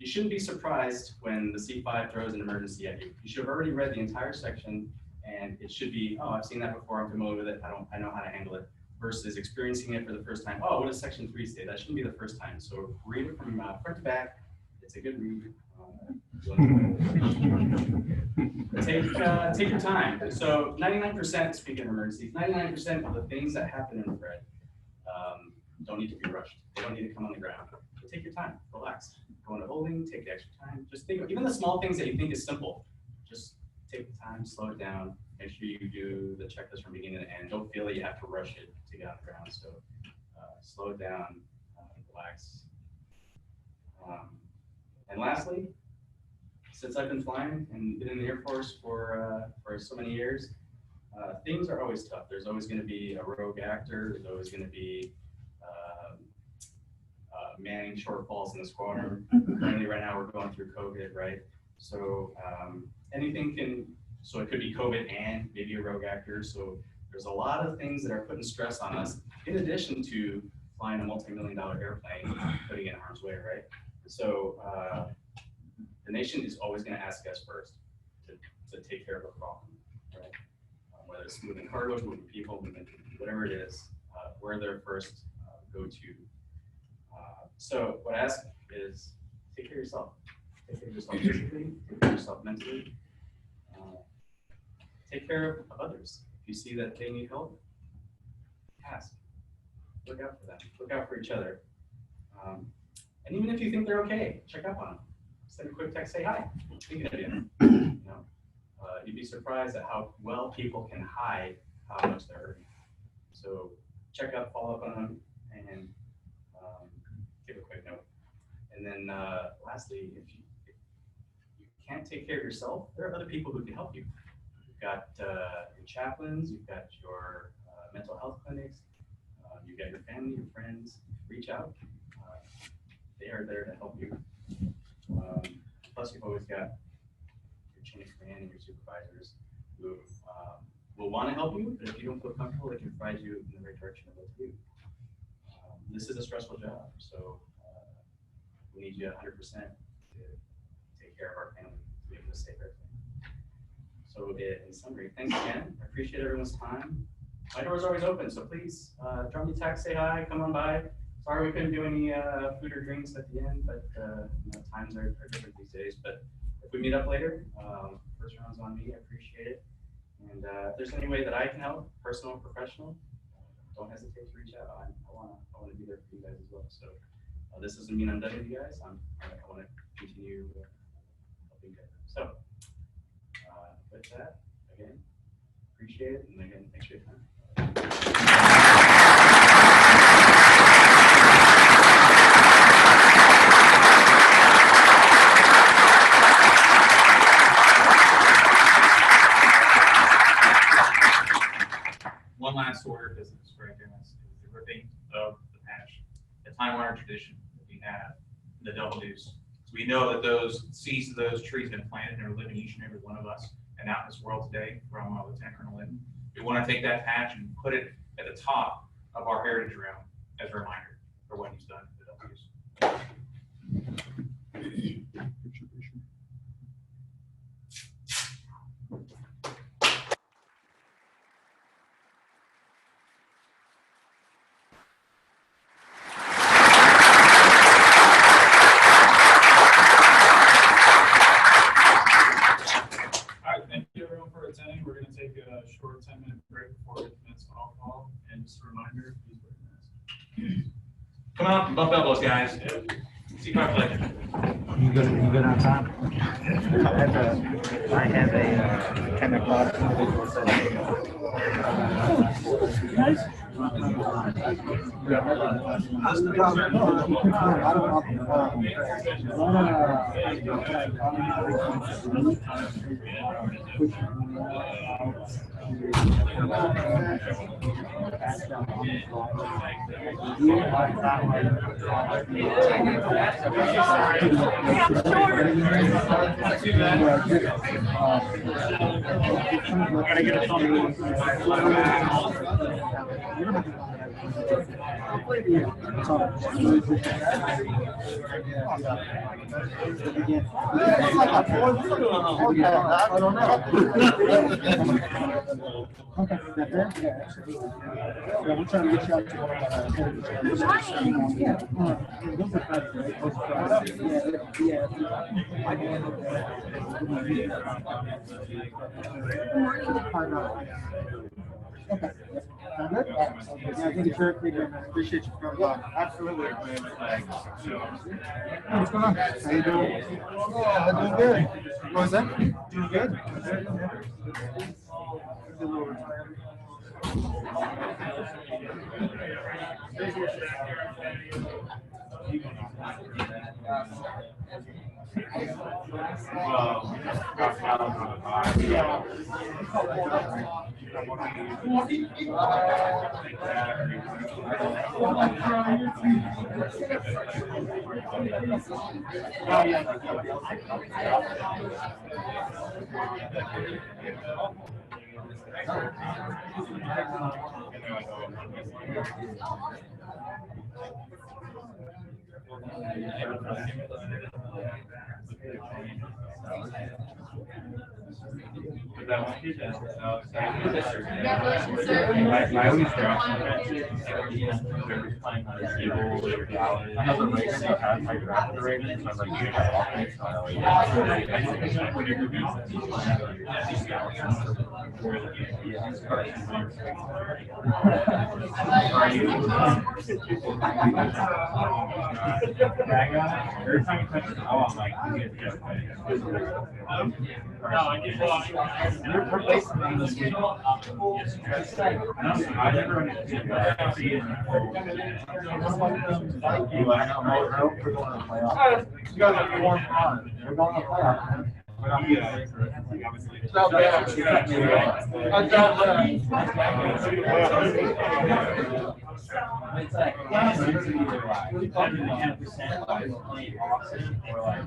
You shouldn't be surprised when the C5 throws an emergency at you. You should have already read the entire section, and it should be, oh, I've seen that before, I'm familiar with it, I know how to handle it, versus experiencing it for the first time. Oh, what does section 3 say? That shouldn't be the first time. So read it from front to back. It's a good read. Take your time. So 99%, speaking of emergencies, 99% of the things that happen in the Fred don't need to be rushed. They don't need to come on the ground. So take your time, relax. Go into holding, take the extra time. Just think of even the small things that you think is simple. Just take the time, slow it down. Make sure you do the checklist from beginning to end. Don't feel that you have to rush it to get on the ground. So slow it down, relax. And lastly, since I've been flying and been in the Air Force for so many years, things are always tough. There's always going to be a rogue actor. There's always going to be manning shortfalls in the squadron. Currently, right now, we're going through COVID, right? So anything can. So it could be COVID and maybe a rogue actor. So there's a lot of things that are putting stress on us, in addition to flying a multi-million-dollar airplane, putting it in harm's way, right? So the nation is always going to ask us first to take care of a problem, right? Whether it's moving cargo, moving people, moving whatever it is, we're their first go-to. So what I ask is take care of yourself. Take care of yourself physically, take care of yourself mentally. Take care of others. If you see that they need help, ask. look out for them. Look out for each other. And even if you think they're okay, check up on them. Send a quick text, say hi. Thinking of you. You know, you'd be surprised at how well people can hide how much they're hurting. So check up, follow up on them, and give a quick note. And then lastly, if you can't take care of yourself, there are other people who can help you. You've got your chaplains, you've got your mental health clinics, you've got your family, your friends. Reach out. They are there to help you. Plus, you've always got your chain of command and your supervisors who will want to help you, but if you don't feel comfortable, they can provide you in the right direction of what to do. This is a stressful job, so we need you 100% to take care of our family, to be able to save everything. So in summary, thanks again. I appreciate everyone's time. My door is always open, so please drop me a text, say hi, come on by. Sorry we couldn't do any food or drinks at the end, but you know, times are different these days. But if we meet up later, first round's on me. I appreciate it. And if there's any way that I can help, personal or professional, don't hesitate to reach out. I want to be there for you guys as well. So this doesn't mean I'm done with you guys. I want to continue helping you guys. So with that, again, appreciate it, and again, thanks for your time. One last order of business, right here, is the ripping of the patch, the time-honored tradition that we have, the double deuce. So we know that those seeds of those trees have been planted and are living each and every one of us and out in this world today from Lieutenant Colonel Linton. We want to take that patch and put it at the top of our heritage room as a reminder for what he's done for the double deuce. We're going to take a short 10-minute break before we commence alcohol. And just a reminder, please wear your mask. Come on, bump elbows, guys. See my pleasure. You good on time? I have a 10 o'clock individual session. Okay, that's it? Yeah, absolutely. Yeah, we're trying to get you out to one of our heritage areas. Yeah. Those are fast, right? Those are fast. Yeah. Okay. Sound good? Yeah, I think it's very clear. I appreciate you coming by. Absolutely. What's going on? How you doing? Oh, I'm doing good. What was that? Doing good? Congratulations, sir. I always drop whoever's playing on the table or down. I have the Ravens, I drafted the Ravens, so I was like, you got offense, so I every time you touch the ball, I'm like, you get to No, I did well. We're placing them this week. I never understood that. I see it in the playoffs. You guys are warm on. We're going to the playoffs, man. It's not bad. It's like, we call it 10% by playing Austin or like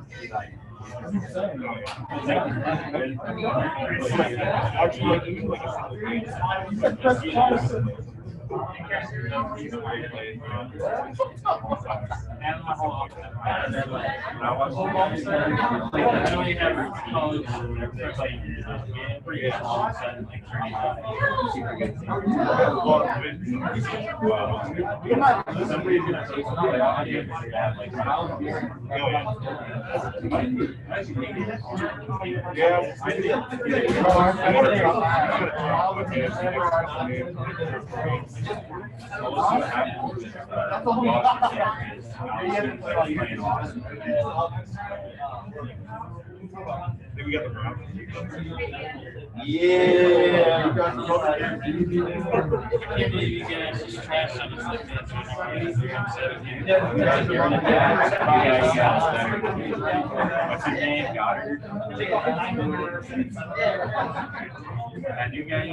we got the Browns. Yeah. I can't believe you guys just trashed something like that. What's his name? Goddard. That new guy.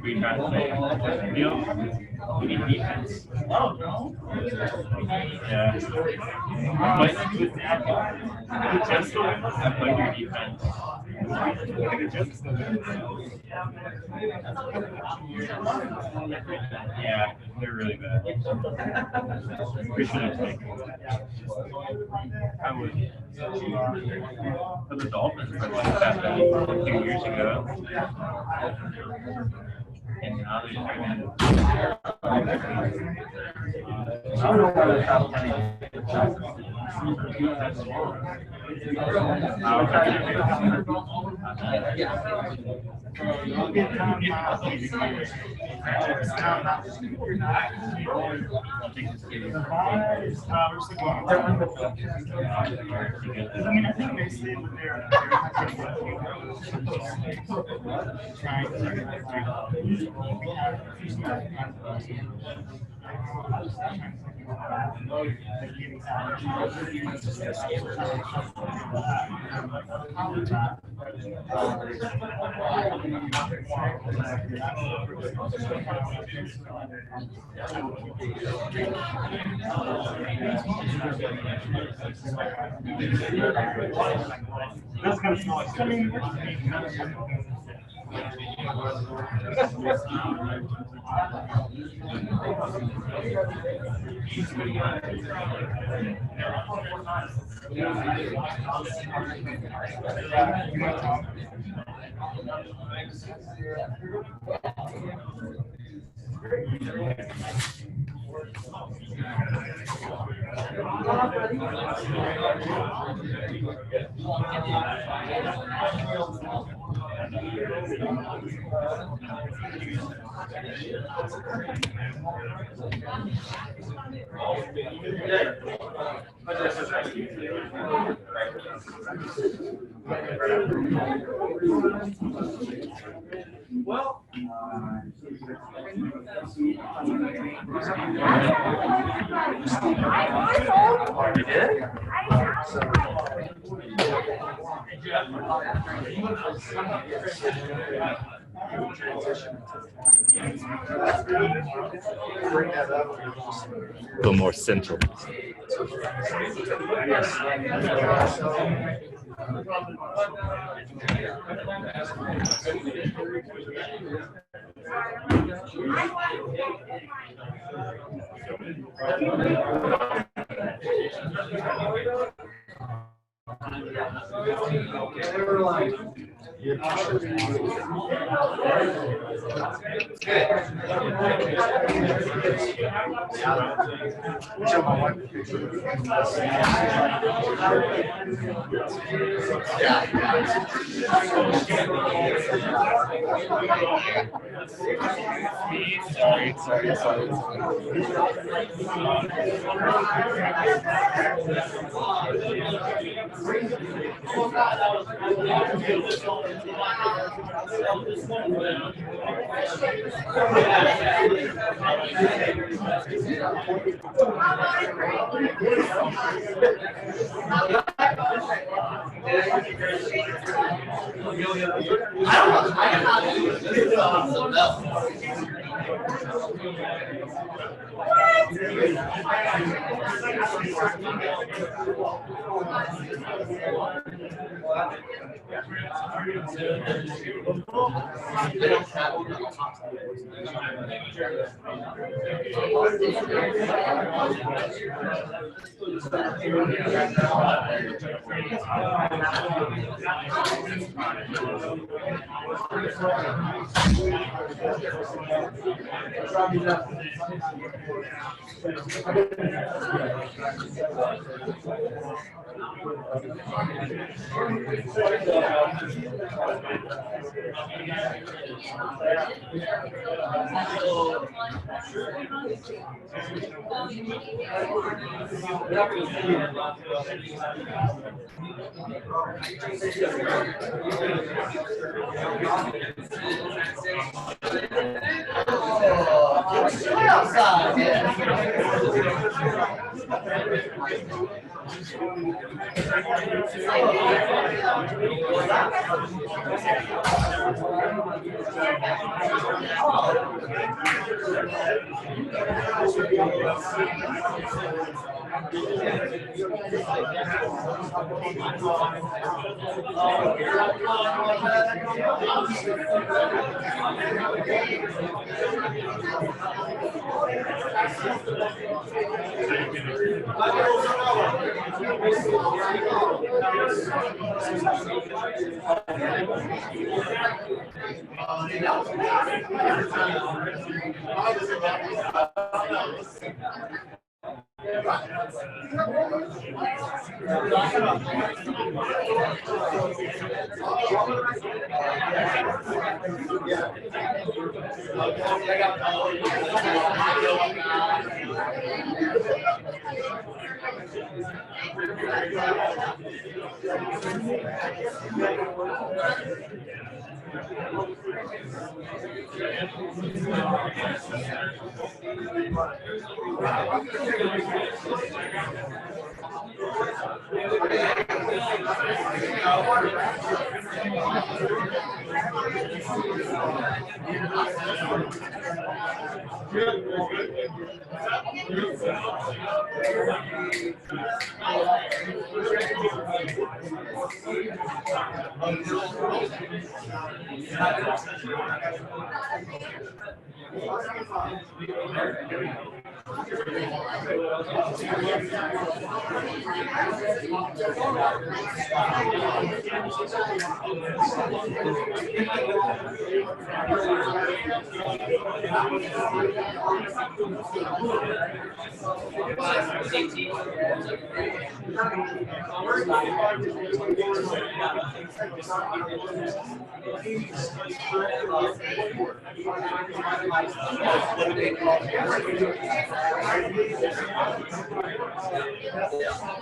We try to say, we need defense. Yeah. But I play your defense. Yeah, they're really bad. We should have taken. I would. For the Dolphins, for like that 2 years ago. And now they're I don't know where the top 10 I think they stayed with their. That's gonna smell like something. Well, you did? Go more central.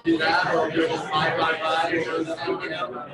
Do that, or you're just flying by, or something, you know.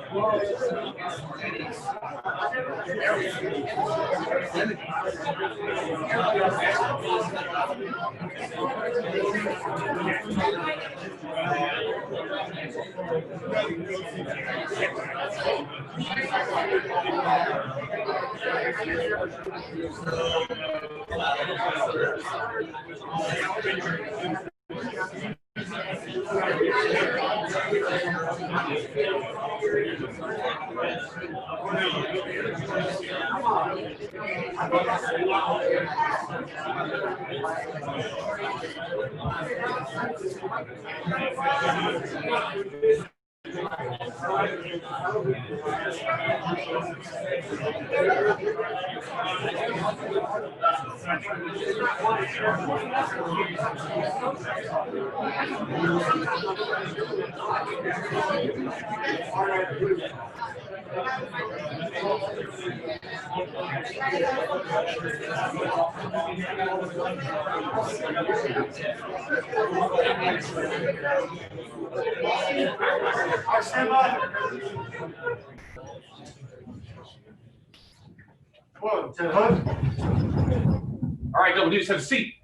All right, double dudes, have a seat.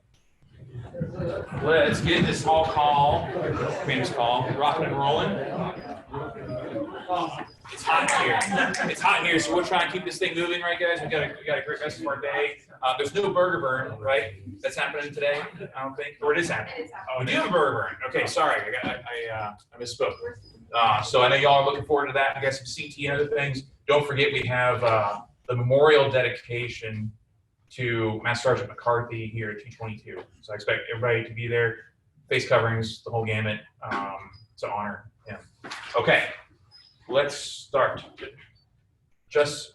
Let's get this hall call, famous call, rocking and rolling. It's hot here. It's hot here, so we'll try and keep this thing moving, right, guys? We got a great rest of our day. There's no burger burn, right? That's happening today, I don't think, or it is happening. Oh, we do have a burger burn. Okay, sorry, I misspoke. So I know y'all are looking forward to that. We got some CT and other things. Don't forget we have the memorial dedication to Master Sergeant McCarthy here at 222. So I expect everybody to be there, face coverings, the whole gamut, to honor him. Okay, let's start.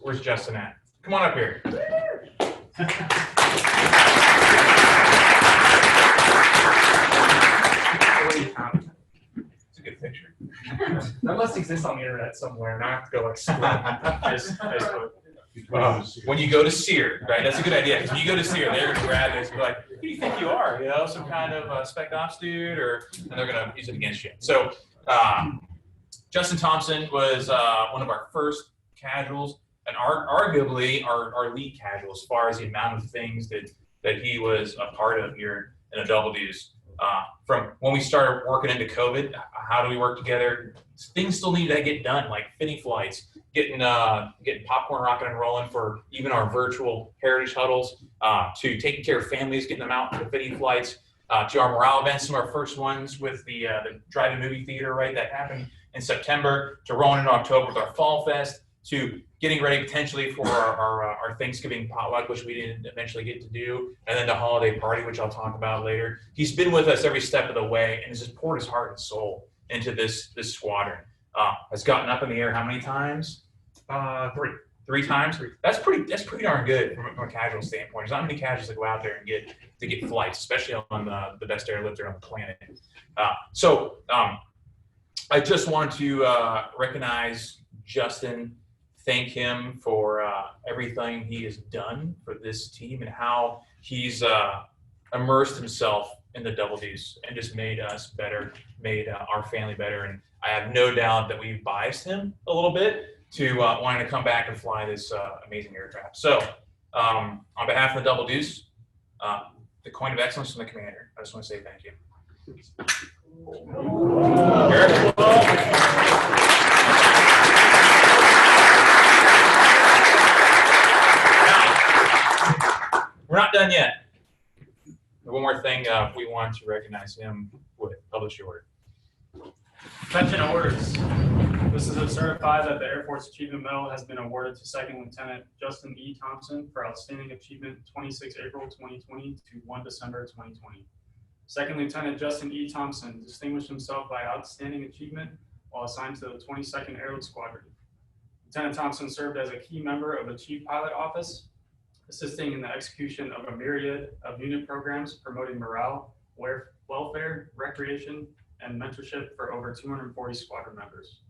Where's Justin at? Come on up here. It's a good picture. That must exist on the internet somewhere, and I have to go like Facebook. When you go to SEER, right? That's a good idea. Because when you go to SEER, they're going to grab this and be like, who do you think you are? You know, some kind of spec ops dude, and they're going to use it against you. So Justin Thompson was one of our first casuals, and arguably our lead casual as far as the amount of things that he was a part of here in the Double D's. From when we started working into COVID, how do we work together? Things still need to get done, like fitting flights, getting popcorn rocking and rolling for even our virtual heritage huddles, to taking care of families, getting them out to fitting flights, to our morale events, some of our first ones with the drive-in movie theater, right, that happened in September, to rolling in October with our Fall Fest, to getting ready potentially for our Thanksgiving potluck, which we didn't eventually get to do, and then the holiday party, which I'll talk about later. He's been with us every step of the way and has just poured his heart and soul into this squadron. Has gotten up in the air how many times? Three times. That's pretty darn good from a casual standpoint. There's not many casuals that go out there and get flights, especially on the best airlifter on the planet. I just wanted to recognize Justin, thank him for everything he has done for this team and how he's immersed himself in the Double D's and just made us better, made our family better. And I have no doubt that we've biased him a little bit to wanting to come back and fly this amazing aircraft. So on behalf of the Double D's, the coin of excellence from the commander, I just want to say thank you. Eric? We're not done yet. One more thing, we want to recognize him with publish the order. Attention orders. This is to certify that the Air Force Achievement Medal has been awarded to Second Lieutenant Justin E. Thompson for outstanding achievement 26 April 2020 to 1 December 2020. Second Lieutenant Justin E. Thompson distinguished himself by outstanding achievement while assigned to the 22nd Airlift Squadron. Lieutenant Thompson served as a key member of the Chief Pilot Office, assisting in the execution of a myriad of unit programs promoting morale, welfare, recreation, and mentorship for over 240 squadron members.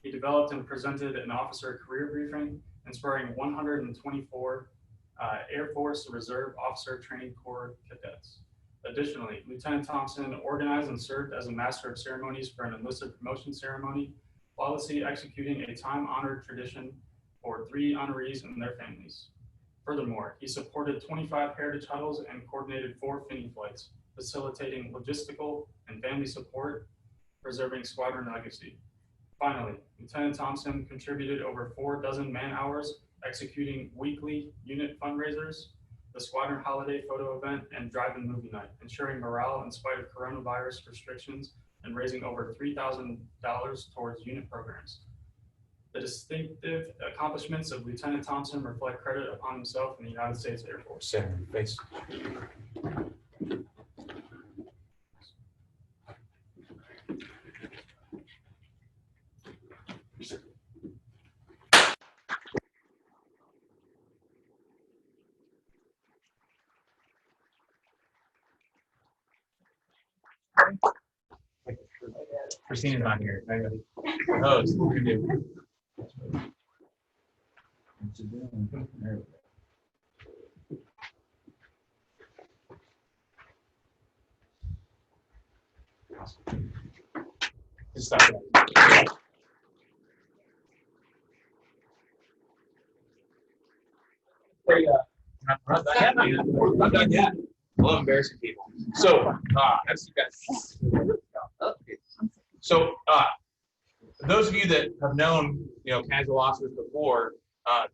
He developed and presented an officer career briefing inspiring 124 Air Force Reserve Officer Training Corps cadets. Additionally, Lieutenant Thompson organized and served as a master of ceremonies for an enlisted promotion ceremony, flawlessly executing a time-honored tradition for 3 honorees and their families. Furthermore, he supported 25 heritage huddles and coordinated 4 finning flights, facilitating logistical and family support, preserving squadron legacy. Finally, Lieutenant Thompson contributed over 4 dozen man-hours executing weekly unit fundraisers, the squadron holiday photo event, and drive-in movie night, ensuring morale in spite of coronavirus restrictions and raising over $3,000 towards unit programs. The distinctive accomplishments of Lieutenant Thompson reflect credit upon himself and the United States Air Force. Senator, face. Christina's not here. Oh, it's what we're gonna do. Just stop that. Hey, we're not done yet, man. We're not done yet. I love embarrassing people. So, that's you guys. So, those of you that have known, casual officers before,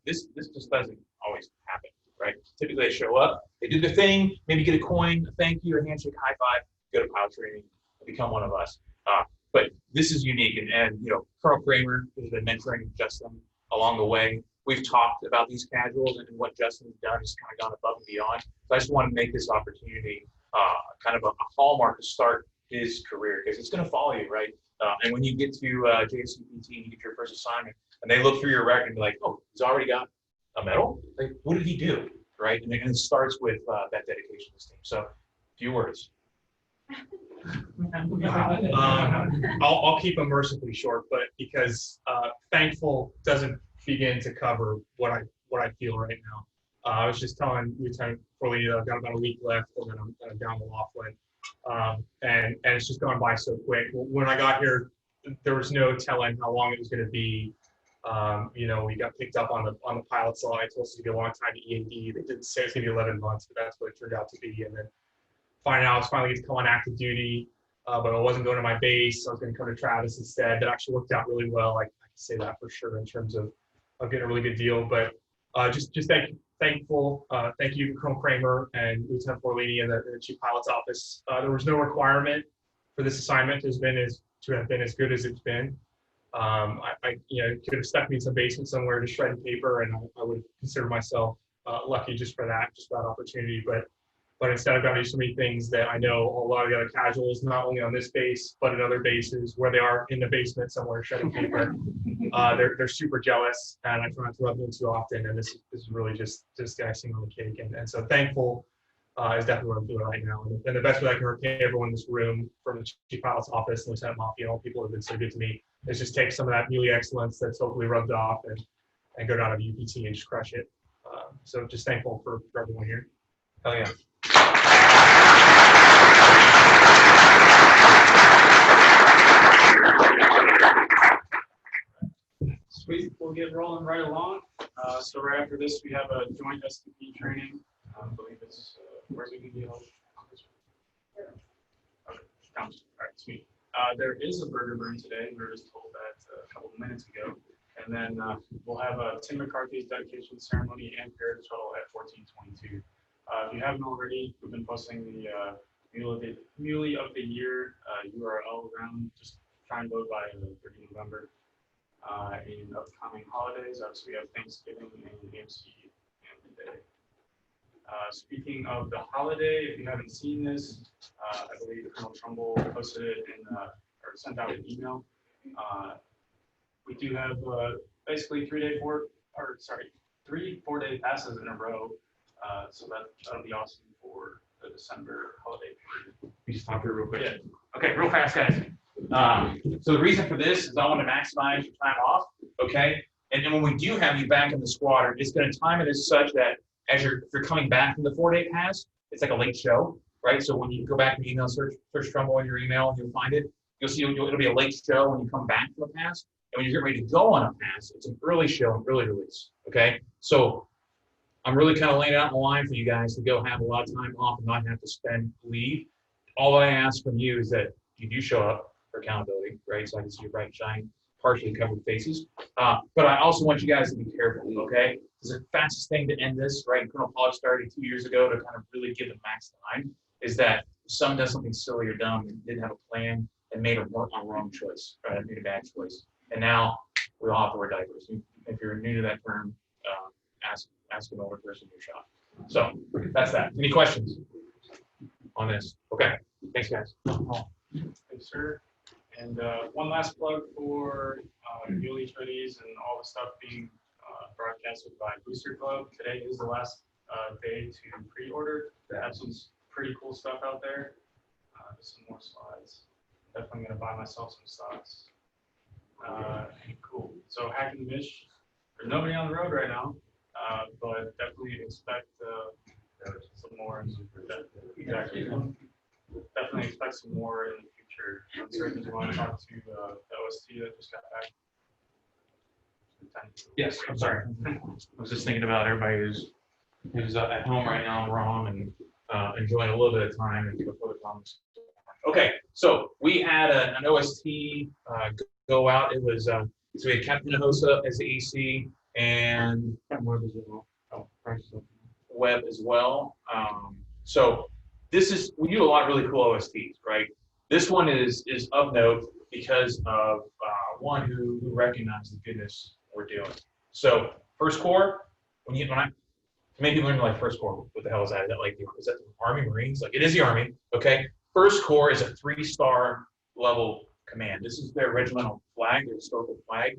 this just doesn't always happen, right? Typically, they show up, they do their thing, maybe get a coin, a thank you, a handshake, high five, go to pilot training, become one of us. But this is unique, and Colonel Kramer has been mentoring Justin along the way. We've talked about these casuals and what Justin's done. He's kind of gone above and beyond. So I just want to make this opportunity kind of a hallmark to start his career, because it's going to follow you, right? And when you get to JSCPT and you get your first assignment, and they look through your record and be like, oh, he's already got a medal? Like, what did he do, right? And it starts with that dedication to this team. So, a few words. I'll keep them mercifully short, but because thankful doesn't begin to cover what I feel right now. I was just telling Lieutenant Forley that I've got about a week left, and then I'm down to Laughlin, and it's just gone by so quick. When I got here, there was no telling how long it was going to be. We got picked up on the pilot side. It's supposed to be a long time to EAD. They didn't say it's going to be 11 months, but that's what it turned out to be. And then finding out I was finally going to come on active duty, but I wasn't going to my base. I was going to come to Travis instead. That actually worked out really well. I can say that for sure in terms of getting a really good deal. But just thankful. Thank you, Colonel Kramer and Lieutenant Forlini and the Chief Pilot's Office. There was no requirement for this assignment to have been as good as it's been. I could have stuck me in some basement somewhere just shredding paper, and I would consider myself lucky just for that opportunity. But instead, I've got to do so many things that I know a lot of the other casuals, not only on this base, but at other bases where they are in the basement somewhere shredding paper. They're super jealous, and I try not to rub them too often. And this is really just icing on the cake. And so thankful is definitely what I'm doing right now. And the best way I can repay everyone in this room, from the Chief Pilot's Office, and Lieutenant Mafia, and all people who have been so good to me, is just take some of that Muley excellence that's hopefully rubbed off and go down to UPT and just crush it. So just thankful for everyone here. Hell yeah. Sweet, we'll get rolling right along. So right after this, we have a joint STP training. I believe it's where's it going to be held? Okay, all right, sweet. There is a burger burn today. We were just told that a couple of minutes ago. And then we'll have Tim McCarthy's dedication ceremony and parade shuttle at 14:22. If you haven't already, we've been posting the Muley of the Year URL around. Just try and vote by 30 November. In upcoming holidays, obviously we have Thanksgiving and AMC and the day. Speaking of the holiday, if you haven't seen this, I believe Colonel Trumbull posted it or sent out an email. We do have basically 3 4-day passes in a row. So that'll be awesome for the December holiday period. We just talk here real quick. Yeah. Okay, real fast, guys. So the reason for this is I want to maximize your time off, okay? And then when we do have you back in the squadron, it's going to time it as such that if you're coming back from the 4-day pass, it's like a late show, right? So when you go back and email search Trumbull in your email and you'll find it, you'll see it'll be a late show when you come back from the pass. And when you get ready to go on a pass, it's an early show and early release, okay? So I'm really kind of laying out in the line for you guys to go have a lot of time off and not have to spend leave. All I ask from you is that you do show up for accountability, right? So I can see your bright and shiny, partially covered faces. But I also want you guys to be careful, okay? Because the fastest thing to end this, right? Colonel Pollock started 2 years ago to kind of really give the max time, is that if someone does something silly or dumb and didn't have a plan and made a wrong choice, right? Made a bad choice. And now we all have to wear diapers. If you're new to that term, ask an older person in your shop. So that's that. Any questions on this? Okay, thanks guys. Thanks, sir. And one last plug for Yuli hoodies and all the stuff being broadcasted by Booster Club. Today is the last day to pre-order. They have some pretty cool stuff out there. Just some more slides. Definitely gonna buy myself some socks. Cool. So Hacking the Mish. There's nobody on the road right now, but definitely expect some more. Exactly. Definitely expect some more in the future. I'm certain you want to talk to the OST that just got back. Yes, I'm sorry. I was just thinking about everybody who's at home right now, wrong, and enjoying a little bit of time and before the comments. Okay, so we had an OST go out. It was so we had Captain Hosa as the AC and Web as well. So this is, we do a lot of really cool OSTs, right? This one is of note because of one who recognized the goodness we're doing. So First Corps, many people are like First Corps, what the hell is that? Is that like is that the Army Marines? Like it is the Army, okay? First Corps is a 3-star level command. This is their regimental flag, their historical flag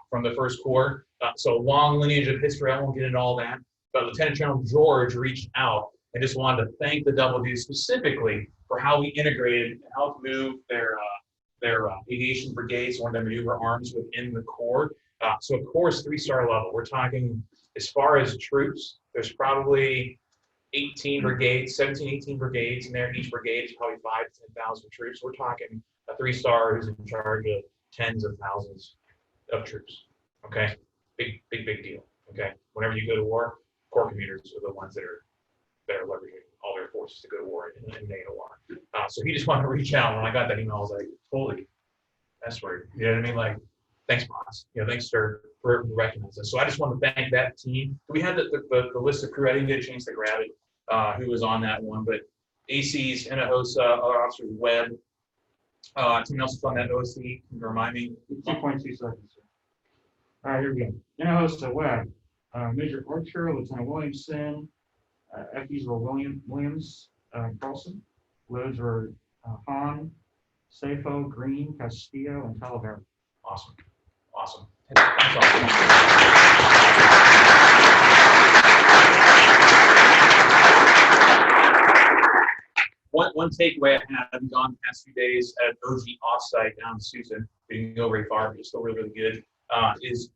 from the First Corps. So a long lineage of history. I won't get into all that. But Lieutenant General George reached out and just wanted to thank the Double D specifically for how we integrated and helped move their aviation brigades, wanted to maneuver arms within the Corps. So of course, 3-star level. We're talking as far as troops, there's probably 18 brigades, 17, 18 brigades in there. Each brigade is probably 5,000 to 10,000 troops. We're talking a 3-star who's in charge of tens of thousands of troops. Okay, big deal. Okay, whenever you go to war, Corps commanders are the ones that are leveraging all their forces to go to war in NATO war. So he just wanted to reach out. When I got that email, I was like, holy, that's weird. You know what I mean? Like, thanks, boss. You know, thanks, sir, for recognizing us. So I just want to thank that team. We had the list of crew. I didn't get a chance to grab it. Who was on that one, but ACs, Hinojosa, other officers, Webb, someone else was on that OSC, can you remind me? 2.2 seconds, sir. All right, here we go. Hinojosa, Webb, Major Archer, Lieutenant Williamson, Eckies were Williams, Carlson. Loads were Hahn, Safo, Green, Castillo, and Talavera. Awesome. One takeaway I had, I've gone the past few days at OG offsite down in Susan, we didn't go very far, but it's still really, really good, is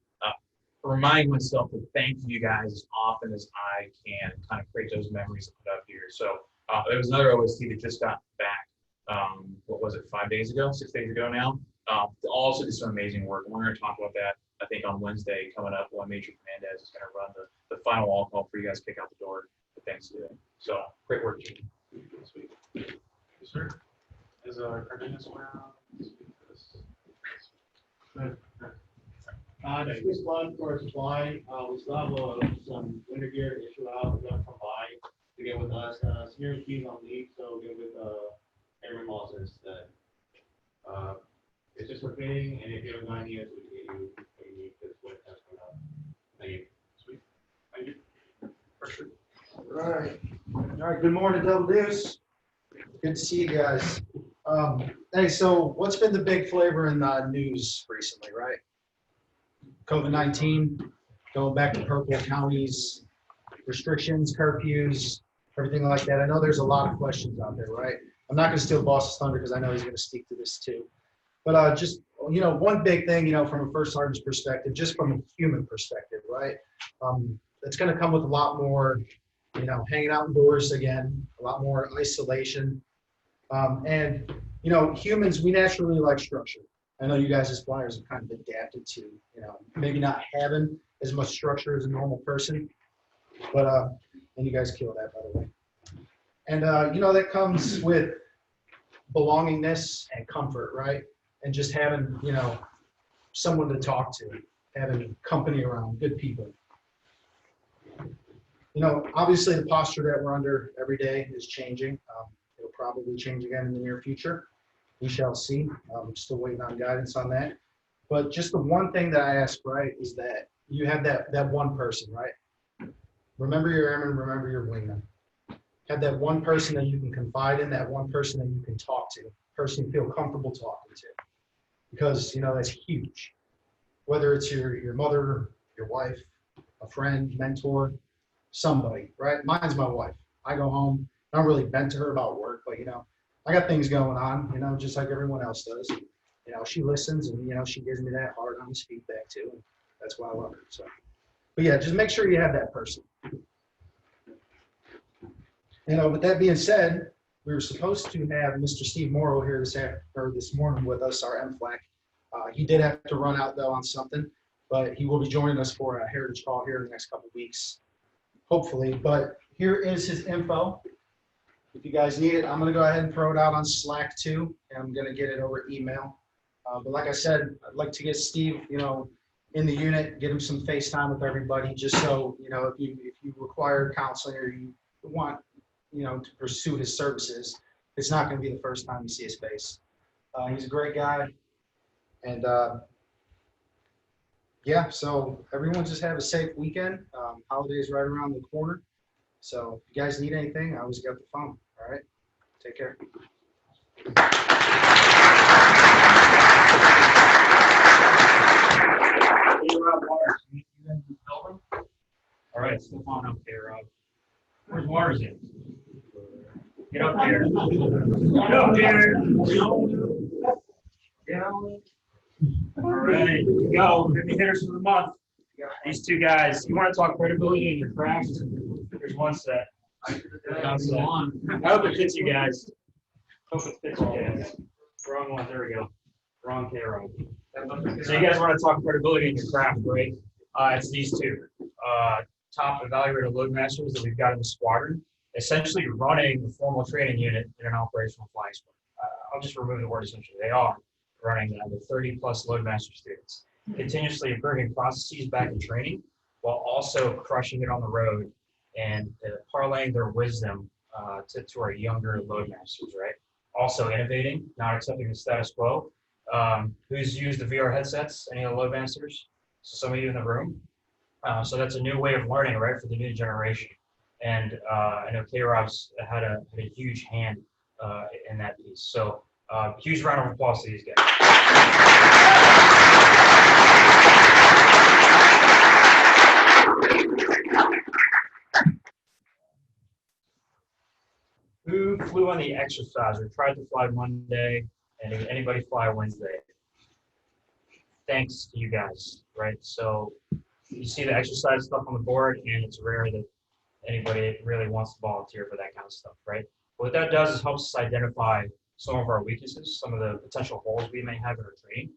remind myself to thank you guys as often as I can and kind of create those memories up here. So there was another OST that just got back, what was it, 6 days ago now? Also did some amazing work. We're going to talk about that, I think, on Wednesday coming up when Major Fernandez is going to run the final wall call for you guys to kick out the door for Thanksgiving. So great work, Jim. Sweet. Yes, sir. Is Cardenas around? This one for supply, we still have some winter gear to issue out. We're gonna come by to get with us. Senior Keys on leave, so get with Aaron Moses instead. It's just for fitting, and if you have 9 years, we can get you what you need this winter test coming up. Thank you. Sweet. Thank you. For sure. All right, good morning, Double Deuce. Good to see you guys. Hey, so what's been the big flavor in the news recently, right? COVID-19, going back to purple counties, restrictions, curfews, everything like that. I know there's a lot of questions out there, right? I'm not going to steal Boss's thunder because I know he's going to speak to this too. But just, one big thing, from a first sergeant's perspective, just from a human perspective, right? It's going to come with a lot more, hanging out indoors again, a lot more isolation. And humans, we naturally like structure. I know you guys as flyers have kind of adapted to, maybe not having as much structure as a normal person, but, and you guys kill that, by the way. And, that comes with belongingness and comfort, right? And just having, someone to talk to, having company around, good people. Obviously the posture that we're under every day is changing. It'll probably change again in the near future. We shall see. I'm still waiting on guidance on that. But just the one thing that I ask, right, is that you have that one person, right? Remember your airman, remember your wingman. Have that one person that you can confide in, that one person that you can talk to, person you feel comfortable talking to. Because, that's huge. Whether it's your mother, your wife, a friend, mentor, somebody, right? Mine's my wife. I go home, I don't really vent to her about work, but, I got things going on, just like everyone else does. She listens and, she gives me that hard honest feedback too. And that's why I love her. So, but yeah, just make sure you have that person. With that being said, we were supposed to have Mr. Steve Morrow here this morning with us, our MFLAC. He did have to run out though on something, but he will be joining us for a heritage call here in the next couple of weeks, hopefully. But here is his info. If you guys need it, I'm going to go ahead and throw it out on Slack too, and I'm going to get it over email. But like I said, I'd like to get Steve, in the unit, get him some FaceTime with everybody, just so, if you require counseling or you want, to pursue his services, it's not going to be the first time you see his face. He's a great guy. And yeah, so everyone just have a safe weekend. Holidays right around the corner. So if you guys need anything, I always got the phone. All right. Take care. Hey, Rob Waters, you in the building? All right, step on up there, Rob. Where's Waters in? Get up there. Get up there. Down. All right, here we go. 50 hitters for the month. These two guys. You want to talk credibility in your craft? Here's one set. I hope it fits you guys. Hope it fits you guys. Wrong one. There we go. Wrong K-Rob. So you guys want to talk credibility in your craft, right? It's these two top evaluator load masters that we've got in the squadron, essentially running the formal training unit in an operational flying squad. I'll just remove the word essentially. They are running the 30+ load master students, continuously improving processes back in training, while also crushing it on the road and parlaying their wisdom to our younger load masters, right? Also innovating, not accepting the status quo. Who's used the VR headsets? Any of the load masters? So some of you in the room. So that's a new way of learning, right, for the new generation. And I know K-Rob's had a huge hand in that piece. So huge round of applause to these guys. Who flew on the exercise or tried to fly Monday and anybody fly Wednesday? Thanks to you guys, right? So you see the exercise stuff on the board, and it's rare that anybody really wants to volunteer for that kind of stuff, right? What that does is helps us identify some of our weaknesses, some of the potential holes we may have in our training,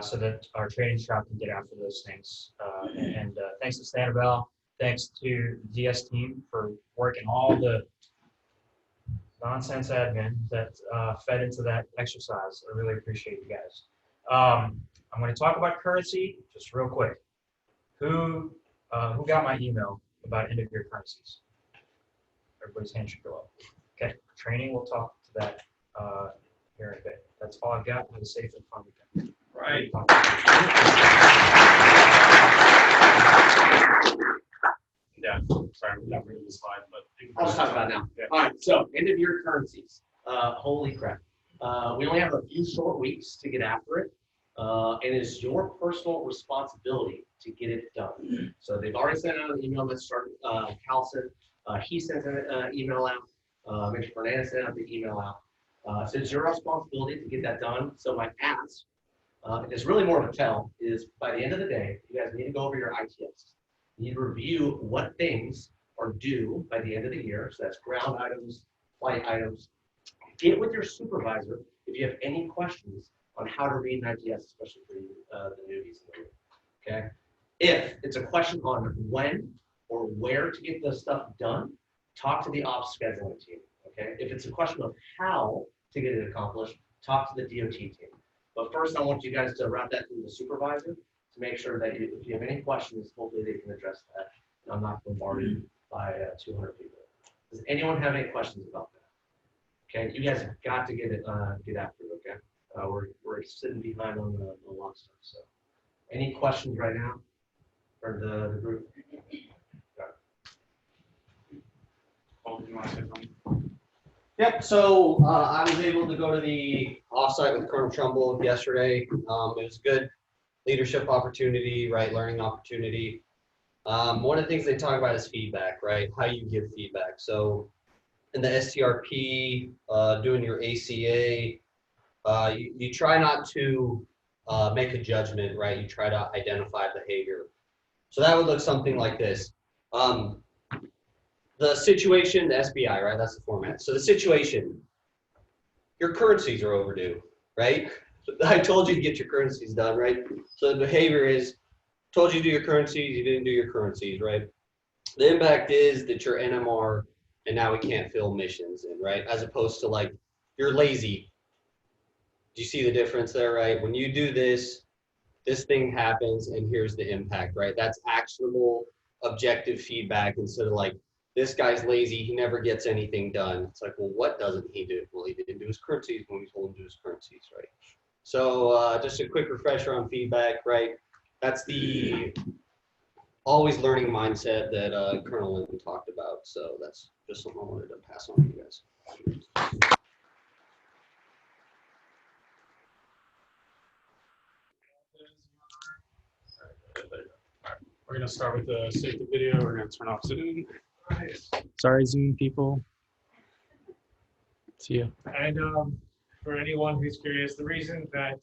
so that our training shop can get after those things. And thanks to Stanabel, thanks to the DS team for working all the nonsense admin that fed into that exercise. I really appreciate you guys. I'm going to talk about currency just real quick. Who got my email about end of year currencies? Everybody's hand should go up. Okay, training, we'll talk to that here in a bit. That's all I've got. Have a safe and fun weekend. Right. Yeah, sorry, I'm not reading the slide, but. I'll just talk about it now. All right, so end of year currencies. Holy crap. We only have a few short weeks to get after it. And it's your personal responsibility to get it done. So they've already sent out an email that started Carlson. He sent an email out. Mr. Fernandez sent out the email out. So it's your responsibility to get that done. So my ask, and it's really more of a tell, is by the end of the day, you guys need to go over your ITS. You need to review what things are due by the end of the year. So that's ground items, flight items. Get with your supervisor if you have any questions on how to read an ITS, especially for the newbies in the room. Okay. If it's a question on when or where to get the stuff done, talk to the ops scheduling team. Okay. If it's a question of how to get it accomplished, talk to the DOT team. But first, I want you guys to route that through the supervisor to make sure that if you have any questions, hopefully they can address that. And I'm not bombarded by 200 people. Does anyone have any questions about that? Okay, you guys have got to get after it. Okay. we're sitting behind on the launch stuff. So, any questions right now for the group? Paul, do you want to say something? Yep, so I was able to go to the offsite with Colonel Trumbull yesterday. It was a good leadership opportunity, right, learning opportunity. One of the things they talk about is feedback, right, how you give feedback. So in the STRP, doing your ACA, you try not to make a judgment, right, you try to identify behavior. So that would look something like this. The situation, the SBI, right? That's the format. So the situation, your currencies are overdue, right? I told you to get your currencies done, right? So the behavior is, told you to do your currencies, you didn't do your currencies, right? The impact is that you're NMR and now we can't fill missions in, right? As opposed to like, you're lazy. Do you see the difference there, right? When you do this, this thing happens and here's the impact, right? That's actionable, objective feedback instead of like, this guy's lazy, he never gets anything done. It's like, well, what doesn't he do? Well, he didn't do his currencies when we told him to do his currencies, right? So just a quick refresher on feedback, right? That's the always learning mindset that Colonel Linton talked about. So that's just something I wanted to pass on to you guys. We're gonna start with the safety video. We're gonna turn off Zoom. Sorry, Zoom people. See ya. And for anyone who's curious, the reason that